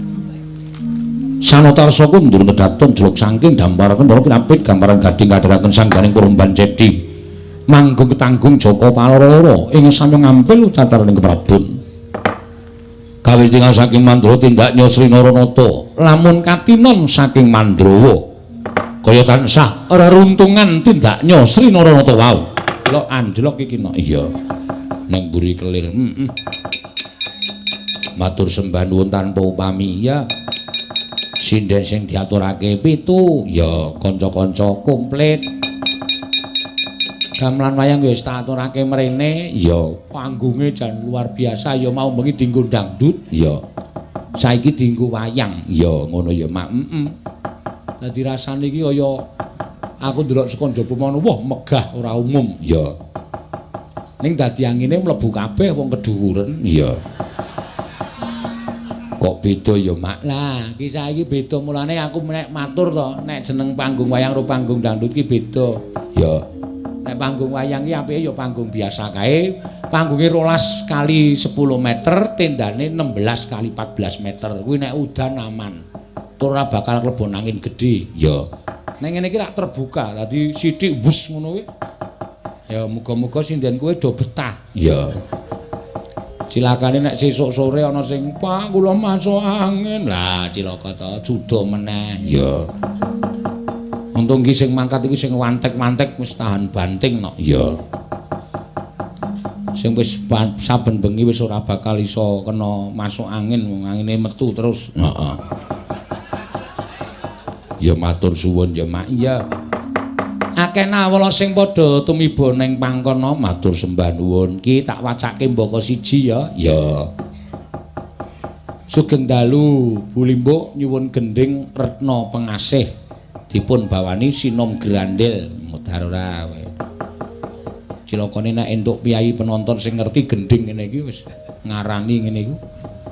Sanotarsa Kuntul Kedaton jeluk saking damparan kena kinapit gambaran gading kadharaken sangganing Purumban Cedi. Manggung ketanggung Jaka Paloro ing sami ngampil cataring keprabun. Kawistingan saking Mandrawa tindaknya Sri Naranata lamun katinon saking Mandrawa kaya tansah reruntungan tindaknya Sri Naranata wau. Lho anjlok iki no. Iya. Nang mburi kelir. Matur sembah nuwun tanpa upami ya. Sinden sing diaturake 7 ya kanca-kanca komplit. Gamelan wayang wis tak aturake mrene ya panggunge jan luar biasa ya mau bengi dienggo dangdut ya saiki dienggo wayang ya ngono ya Mak. Dadi rasane iki kaya aku ndelok saka njaba mono wah megah ora umum ya. Ning dadi angine mlebu kabeh wong kedhuwuren ya. Kok beda ya Mak lah iki saiki beda mulane aku nek matur to nek jeneng panggung wayang karo panggung dangdut iki beda ya. Nek panggung wayang iki apike ya panggung biasa kae. Panggunge 12 kali 10 meter, tendane 16 kali 14 meter. Kuwi nek udan aman. Tur ora bakal klebon angin gedhe. Ya. Ning ngene iki rak terbuka. Dadi sithik wus ngono kuwi. Ya muga-muga sinden kowe do betah. Ya. Cilakane nek sesuk sore ana sing Pak kula masuk angin. Lah cilaka to judo meneh. Ya. Untung iki sing mangkat iki sing wantek-wantek wis tahan banting no. Ya. Sing wis saben bengi wis ora bakal iso kena masuk angin, wong angine metu terus. Heeh. Ya matur suwun ya Mak. Iya. Akeh nawala sing padha tumiba ning pangkono Matur sembah nuwun. ki tak wacake mbaka siji ya. Ya. Sugeng dalu Bu Limbuk nyuwun gending Retna Pengasih dipun bawani Sinom Grandil mudhar ora kowe. Cilakane nek entuk piyayi penonton sing ngerti gending ngene iki wis ngarani ngene iku.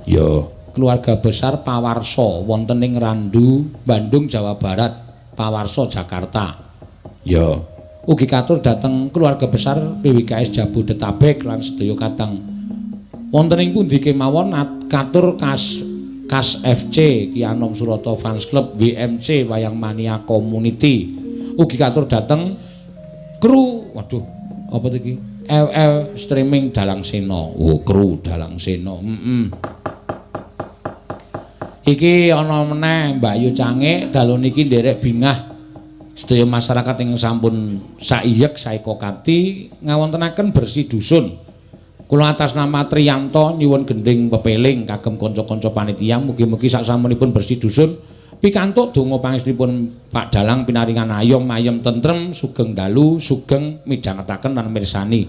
Ya. Keluarga besar Pawarsa wonten ing Randu, Bandung, Jawa Barat. Pawarsa Jakarta. Ya. Ugi katur dhateng keluarga besar PWKS Jabodetabek lan sedaya katang. Wonten ing pundi kemawon katur Kas FC Ki Anom Surata Fans Club WMC Wayang Mania Community. Ugi katur dhateng kru waduh apa iki? LL Streaming Dalang Sena. Oh, kru Dalang Sena. Iki ana meneh Mbak Yu Cangik dalu niki nderek bingah sedaya masyarakat yang sampun saiyek saeka kapti ngawontenaken bersih dusun. Kula atas nama Triyanto nyuwun gending pepeling kagem kanca-kanca panitia mugi-mugi saksampunipun bersih dusun pikantuk donga pangestunipun Pak Dalang pinaringan ayom mayem tentrem sugeng dalu sugeng midhangetaken lan mirsani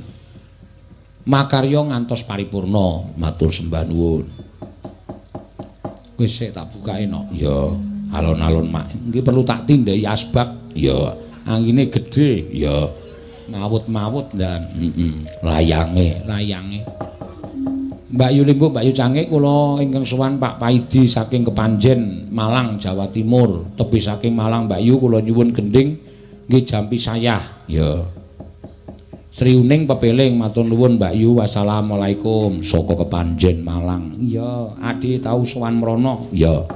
makarya ngantos paripurna. Matur sembah nuwun. Wis sik tak bukae no. Ya. Alon-alon mak. Iki perlu tak tindai asbak. Ya. Angine gedhe. Ya. Ngawut-ngawut dan Layange. Mbak Yu Limbuk, Mbak Yu Cangik kula ingkang sowan Pak Paidi saking Kepanjen, Malang, Jawa Timur. Tebi saking Malang Mbak Yu kula nyuwun gending nggih jampi sayah. Ya. Sri Uning pepeling matur nuwun Mbak Yu. Wassalamualaikum. Saka Kepanjen Malang. Iya, Adi tau sowan mrono. Ya.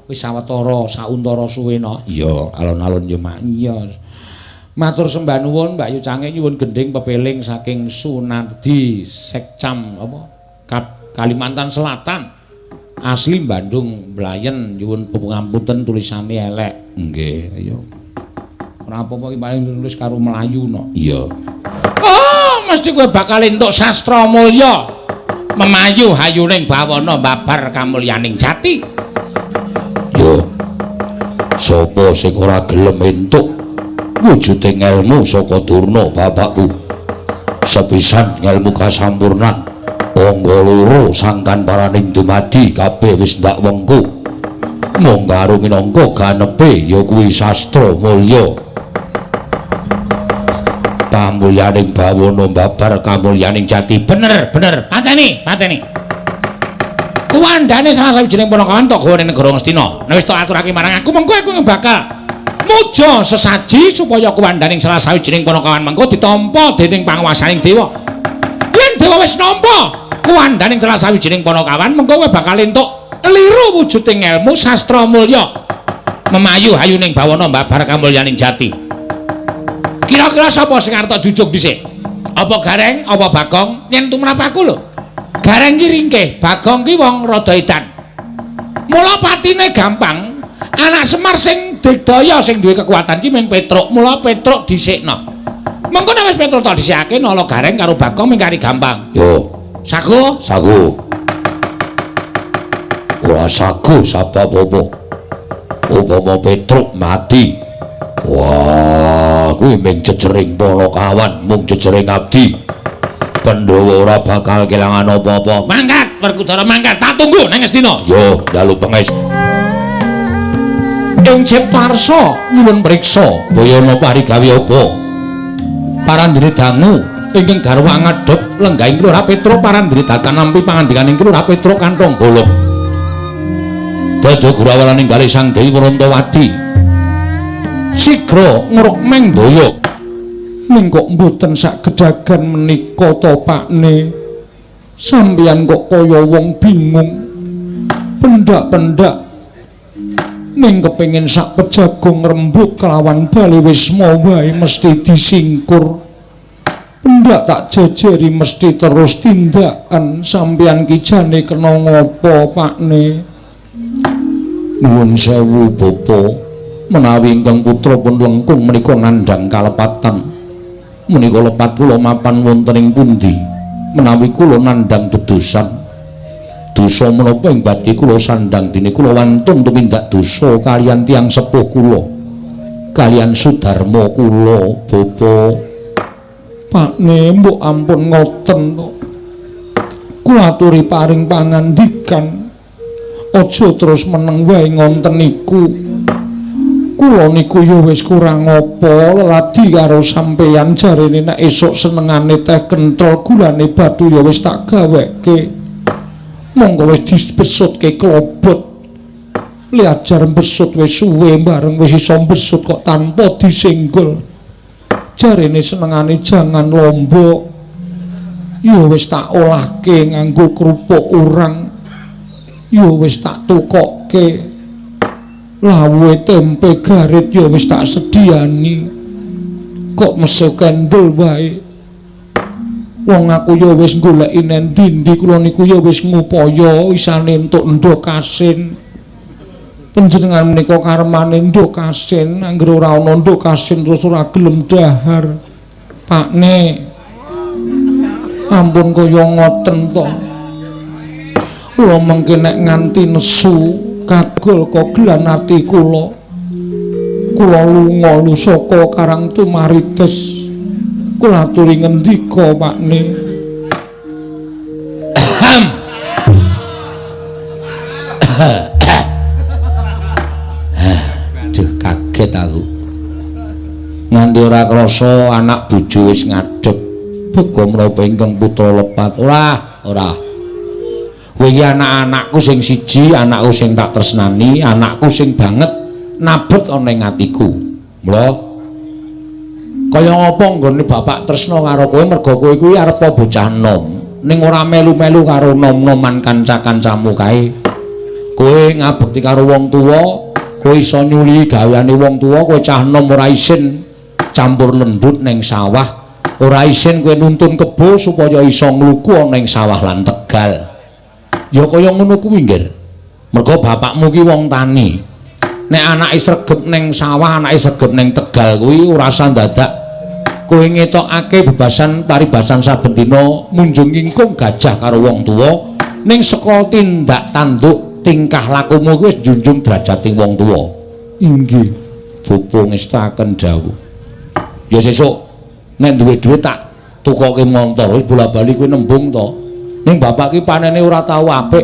Wis sawetara sauntara suwe no. Ya, alon-alon ya Mak. Iya. Matur sembah nuwun Mbak Yu Cangik nyuwun gending pepeling saking Sunardi Sekcam apa? Kalimantan Selatan. Asli Bandung Blayen nyuwun pangapunten tulisane elek. Nggih, Ayo. Ora apa-apa iki paling nulis karo Melayu no. Iya. Oh, mesti kowe bakal entuk sastra mulya. Memayu hayuning bawana babar kamulyaning jati. Yo. Sapa sing ora gelem entuk wujuding ilmu saka Durna bapakku. Sepisan ngelmu kasampurnan angga loro sangkan paraning dumadi kabeh wis ndak wengku. Mung karo minangka ganepe ya kuwi sastra mulya. Kamulyaning bawana babar kamulyaning jati. Bener. Pateni. Kuwandane salah sawijining panakawan tok gawane negara Ngastina. Nek wis tak aturake marang aku mengko aku bakal muja sesaji supaya kuwandaning salah sawijining panakawan mengko ditampa dening panguwasaning dewa. Yen dewa wis nampa kuwandaning salah sawijining panakawan mengko kowe bakal entuk liru wujuding ilmu sastra mulya. Memayu hayuning bawana babar kamulyaning jati. Kira-kira sapa sing arep jujuk dhisik? Apa Gareng, apa Bagong? Yen tumrap aku lho. Gareng ki ringkih, Bagong ki wong rada edan. Mula patine gampang. Anak Semar sing digdaya sing duwe kekuatan ki mung Petruk. Mula Petruk dhisikna. Mengko nek wis Petruk tok dhisikake nala Gareng karo Bagong mingkari gampang. Yo. Sagu. Ora sagu sapa apa. Upama Petruk mati. Wah, kuwi mung jejering panakawan, mung jejering abdi. Pandhawa ora bakal kelangan apa-apa. Mangkat, Werkudara mangkat. Tak tunggu nang Ngastina. Yo, dalu pengis. Ing Ciptarsa nyuwun priksa bayana parigawe apa? Parandene dangu ingkang garwa ngadhep lenggahing Kelurahan Petruk parandene datan nampi pangandikaning Kelurahan Petruk kantong bolong. Dada gurawalaning kalih Sang Dewi Wrantawati. Sigra ngrukmeng daya. Ning kok mboten sak gedhagan menika to Pakne. Sampeyan kok kaya wong bingung. Pendak-pendak ning kepengin sak pejagong rembug kelawan bali wisma wae mesti disingkur. Ndak tak jejeri mesti terus tindakan sampeyan ki jane kena ngopo Pakne? Nuwun sewu Bapa, menawi ingkang putra pun lengkung menika nandhang kalepatan. Menika lepat kula mapan wonten ing pundi? Menawi kula nandhang dedosan, dosa menapa ing badhe kula sandhang dene kula wantun tumindak dosa kaliyan tiyang sepuh kula, kaliyan Sudarma kula, Bapa. Pakne, mbok ampun ngoten to. Kula aturi paring pangandikan, aja terus meneng wae ngonten niku. Kula niku ya wis kurang apa leladi karo sampeyan jarene nek esuk senengane teh kenthel gulane batu ya wis tak gaweke. Monggo wis dibesutke klobot. Liajar besut wis suwe bareng wis iso besut kok tanpa disenggol. Jarene senengane jangan lombok. Ya wis tak olahke nganggo krupuk urang. Ya wis tak tukokke. Lawuhe tempe garit ya wis tak sediani. Kok mesu kendel wae. Wong aku ya wis goleki nendi-endi kula niku ya wis ngupaya isane entuk ndok asin. Panjenengan menika karmane ndok asin, anggere ora ana ndok asin terus ora gelem dahar. Pakne. Ampun kaya ngoten to. Kula mengke nek nganti nesu kagol kogelan ati kula. Kula lunga saka Karang Tumarites. Kula aturi ngendika Pakne. Aduh kaget aku. Nganti ora krasa anak bojo wis ngadhep. Bega menapa ingkang putra lepat. Ora. Kowe iki anak-anakku sing siji, anakku sing tak tresnani, anakku sing banget nabet ana ing atiku. Mula kaya ngapa nggone bapak tresna karo kowe merga kowe kuwi arep bocah nom, ning ora melu-melu karo nom-noman kanca-kancamu kae. Kowe ngabekti karo wong tuwa, kowe iso nyuli gaweane wong tuwa, kowe cah nom ora isin campur lendut ning sawah, ora isin kowe nuntun kebo supaya iso ngluku ana ing sawah lan Tegal. Ya kaya ngono kuwi nggih. Merga bapakmu ki wong tani. Nek anake sregep ning sawah, anake sregep ning Tegal kuwi ora usah dadak kowe ngetokake bebasan paribasan saben dina munjung ingkung gajah karo wong tuwa ning saka tindak tanduk tingkah lakumu kuwi wis njunjung derajating wong tuwa. Inggih. Bapa ngestaken dawuh. Ya sesuk nek duwe dhuwit tak tukoke montor wis bola-bali kowe nembung to. Ning bapak ki panene ora tau apik.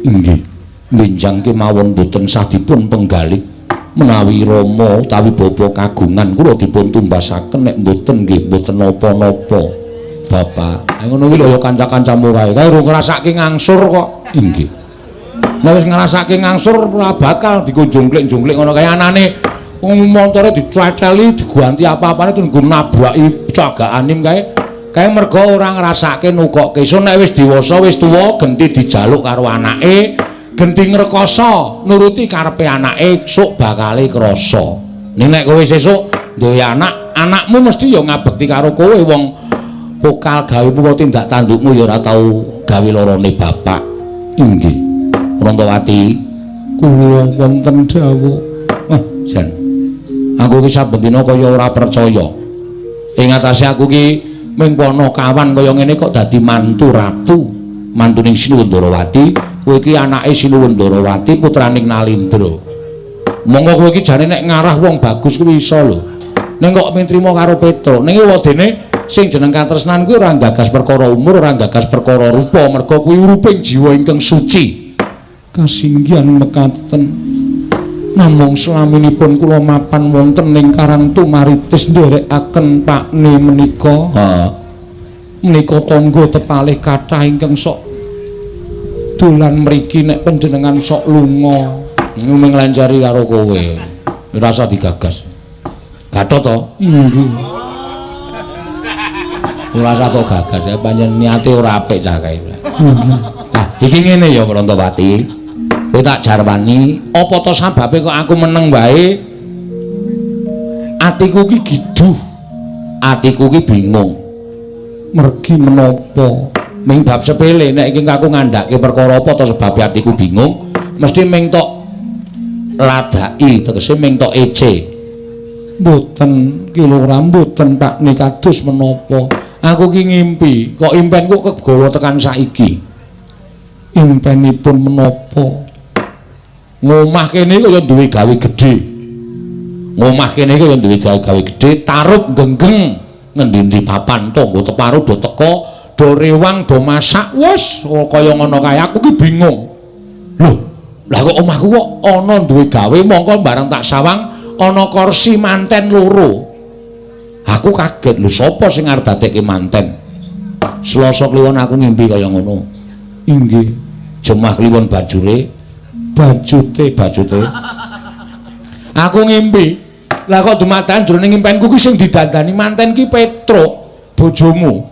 Inggih. Benjang ki mawon boten sah dipun penggalih. Menawi Rama utawi bapa kagungan kula dipun tumbasaken nek mboten nggih mboten napa-napa. Bapak, ngono kuwi lho ya kanca-kancamu kae. Kae urung ngrasake ngangsur kok. Inggih. Nek wis ngrasake ngangsur ora bakal dikunjungklik-jungklik ngono kae anane wong montore diceteli diganti apa-apane terus nggo nabraki cagaane kae. Kae merga ora ngrasake nukokke. So nek wis dewasa wis tuwa genti dijaluk karo anake, genti ngrekoso nuruti karepe anake sok bakale krasa. Ning nek kowe sesuk duwe anak, anakmu mesti ya ngabekti karo kowe wong pokal gawemu wae tindak tandukmu ya ora tau gawe lorone bapak. Inggih. Rantawati kula wonten dawuh. Jan. Aku ki saben dina kaya ora percaya. Ing atase aku ki mengkono kawan kaya ngene kok dadi mantu ratu, mantuning Sinuwundarawati. Kowe iki anake Sinuwundarawati putraning Nalindra. Monggo kowe iki jane nek ngarah wong bagus kuwi iso lho. Ning kok mintrima karo Petro, ning wadene sing jeneng katresnan kuwi ora gagas perkara umur, ora gagas perkara rupa, merga kuwi uruping jiwa ingkang suci. Kasinggihan mekaten. Namung selaminipun kula mapan wonten ing Karang Tumaritis nderekaken Pakne menika. Menika tangga tepalih kathah ingkang sok dolan mriki nek panjenengan sok lunga nglancari karo kowe. Ora usah digagas. Gathot to? Inggih. Ora usah kok gagas, ya panjenengan niate ora apik cah kae. Nah, iki ngene ya Rantawati. Kowe tak jarwani, apa to sababe kok aku meneng wae? Atiku ki giduh. Atiku ki bingung. Mergi menapa? Ming bab sepele nek iki aku ngandhake perkara apa to sebab atiku bingung, mesti ming tok ladaki tegese ming tok ece. Mboten kilogram mboten Pak nikados menapa. Aku ki ngimpi, kok impenku kegawa tekan saiki. Impenipun menapa? Ngomah kene kaya duwe gawe gedhe. Ngomah kene kaya duwe gawe gedhe, tarup genggeng ngendi-endi papan tangga teparo do teka, do rewang, do masak, wis kaya ngono kae. Aku ki bingung. Loh, lah kok omahku kok ana duwe gawe mongko bareng tak sawang ana kursi manten loro. Aku kaget, lho sapa sing arep dadekke manten? Selasa kliwon aku ngimpi kaya ngono. Inggih, jemah kliwon bajure, bajute. Aku ngimpi. Lah kok dumadakan jroning ngimpenku ki sing didandani manten ki Petruk, bojomu.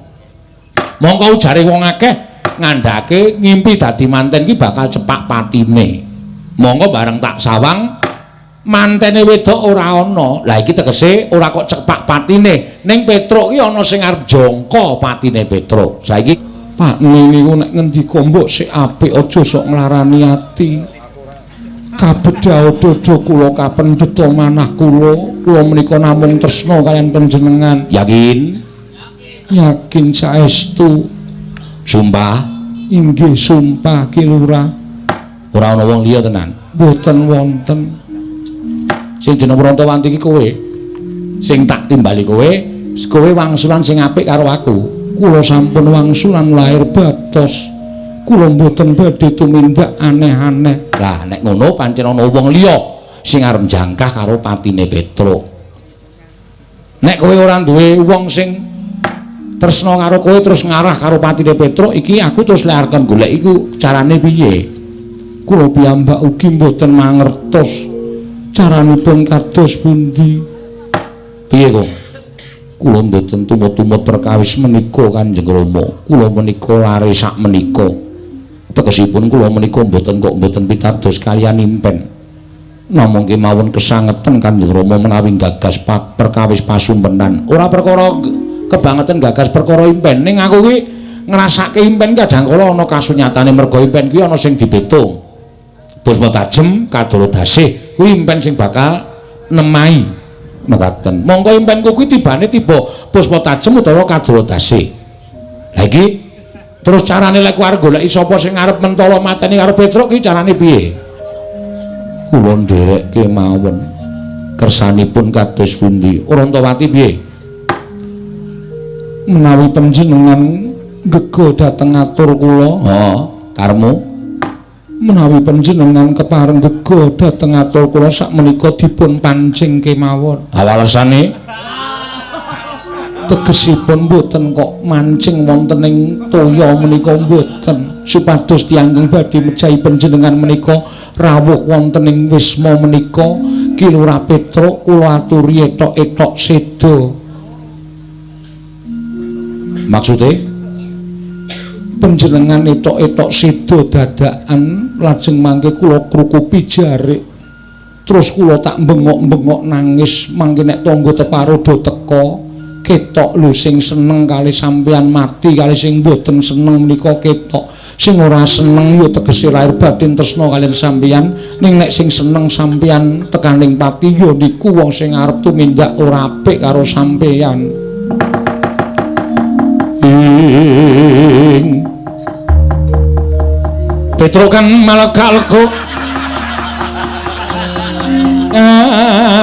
Mongko ujare wong akeh ngandhake ngimpi dadi manten ki bakal cepak patine. Monggo bareng tak sawang mantene wedok ora ana. Lah iki tegese ora kok cepak patine. Ning Petruk ki ana sing arep jangka patine Petruk. Saiki Pak niku nek ngendika mbok sik apik aja sok nglarani ati. Kabedha dodo kula kapendhet manah kula menika namung tresna kaliyan panjenengan. Yakin? Yakin saestu. Sumpah? Inggih sumpah Ki Lurah. Ora ana wong liya tenan. Mboten wonten. Sing jeneng Prantawanti iki kowe. Sing tak timbali kowe wangsulan sing apik karo aku. Kula sampun wangsulan lahir batos. Kula mboten badhe tumindak aneh-aneh. Lah nek ngono pancen ana wong liya sing arep jangkah karo patine Petruk. Nek kowe ora duwe wong sing tresna karo kowe terus ngarah karo patine Petruk iki aku terus arep golek iku carane piye? Kula piyambak ugi mboten mangertos caranipun kados pundi. Piye kok? Kula mboten tumut-tumut perkawis menika Kanjeng Rama. Kula menika lare sak menika. Tegesipun kula menika mboten pitados kaliyan impen. Namung kemawon kesangeten Kanjeng Rama menawi gagas perkawis pasumpenan. Ora perkara kebangetan gagas perkara impen. Ning aku ki ngrasake impen kadang kala ana kasunyatane merga impen kuwi ana sing dibetung. Puspa tajem kadoro dasih kuwi impen sing bakal nemahi. Mekaten. Monggo impenku kuwi tibane tiba puspa tajem utawa kadoro dasih. Lah iki terus carane lek arep goleki sapa sing arep mentala mateni karo Petruk ki carane piye? Kula nderekke mawon. Kersanipun kados pundi? Orantawati piye? Menawi panjenengan gega dhateng atur kula, karmu menawi panjenengan kepareng gega dhateng atur kula sakmenika dipun pancing kemawon. Awalesane tegesipun mboten kok mancing wonten ing toya menika mboten supados tiyang badhe mejahi panjenengan menika rawuh wonten ing wisma menika Ki Lurah Petruk kula aturi etok-etok seda. Maksude panjenengan etok-etok seda dadakan lajeng mangke kula krukupi jarik terus kula tak bengok-bengok nangis mangke nek tangga teparo do teka ketok lho sing seneng kali sampeyan mati kali sing mboten seneng menika ketok sing ora seneng ya tegese lahir batin tresna kaliyan sampeyan ning nek sing seneng sampeyan tekaning pati ya niku wong sing arep tumindak ora apik karo sampeyan. Petruk kan malek-aleko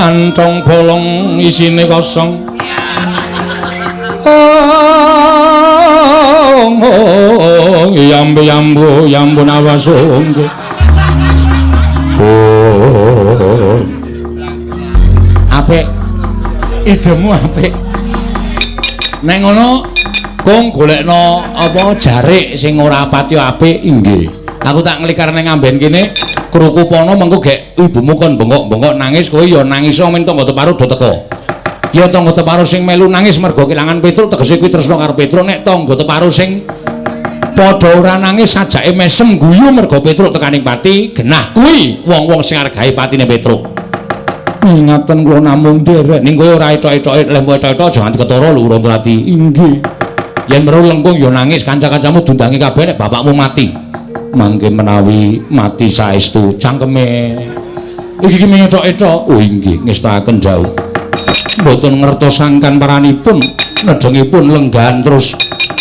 antong bolong isine kosong. Yambu nawasunggu. Apik idemu apik. Nek ngono kong golekno apa jarik sing ora pati apik inggih. Aku tak nglikar ning amben kene krukupana mengko gek ibumu kon bengok-bengok nangis kowe ya nangis men tangga teparo do teko. Ya tangga teparo sing melu nangis merga kelangan Petruk tegese kuwi tresna karo Petruk nek tangga teparo sing padha ora nangis sajake mesem guyu merga Petruk tekaning pati genah kuwi wong-wong sing argahe patine Petruk. Ingaten kula namung nderek ning kowe ora etok-etoke lembu etok-etok aja nganti ketara lho Rati. Inggih. Yen meru lengkung ya nangis kanca-kancamu dundangi kabeh nek bapakmu mati. Mangke menawi mati saestu cangkeme iki menyethok-ethok. Oh inggih ngestaken jauh. Mboten ngertosaken paranipun nedhengipun lenggan terus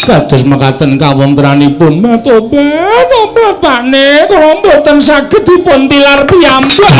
kados mekaten kawontenanipun matoban bakne kula mboten saged dipun tilar piyambak.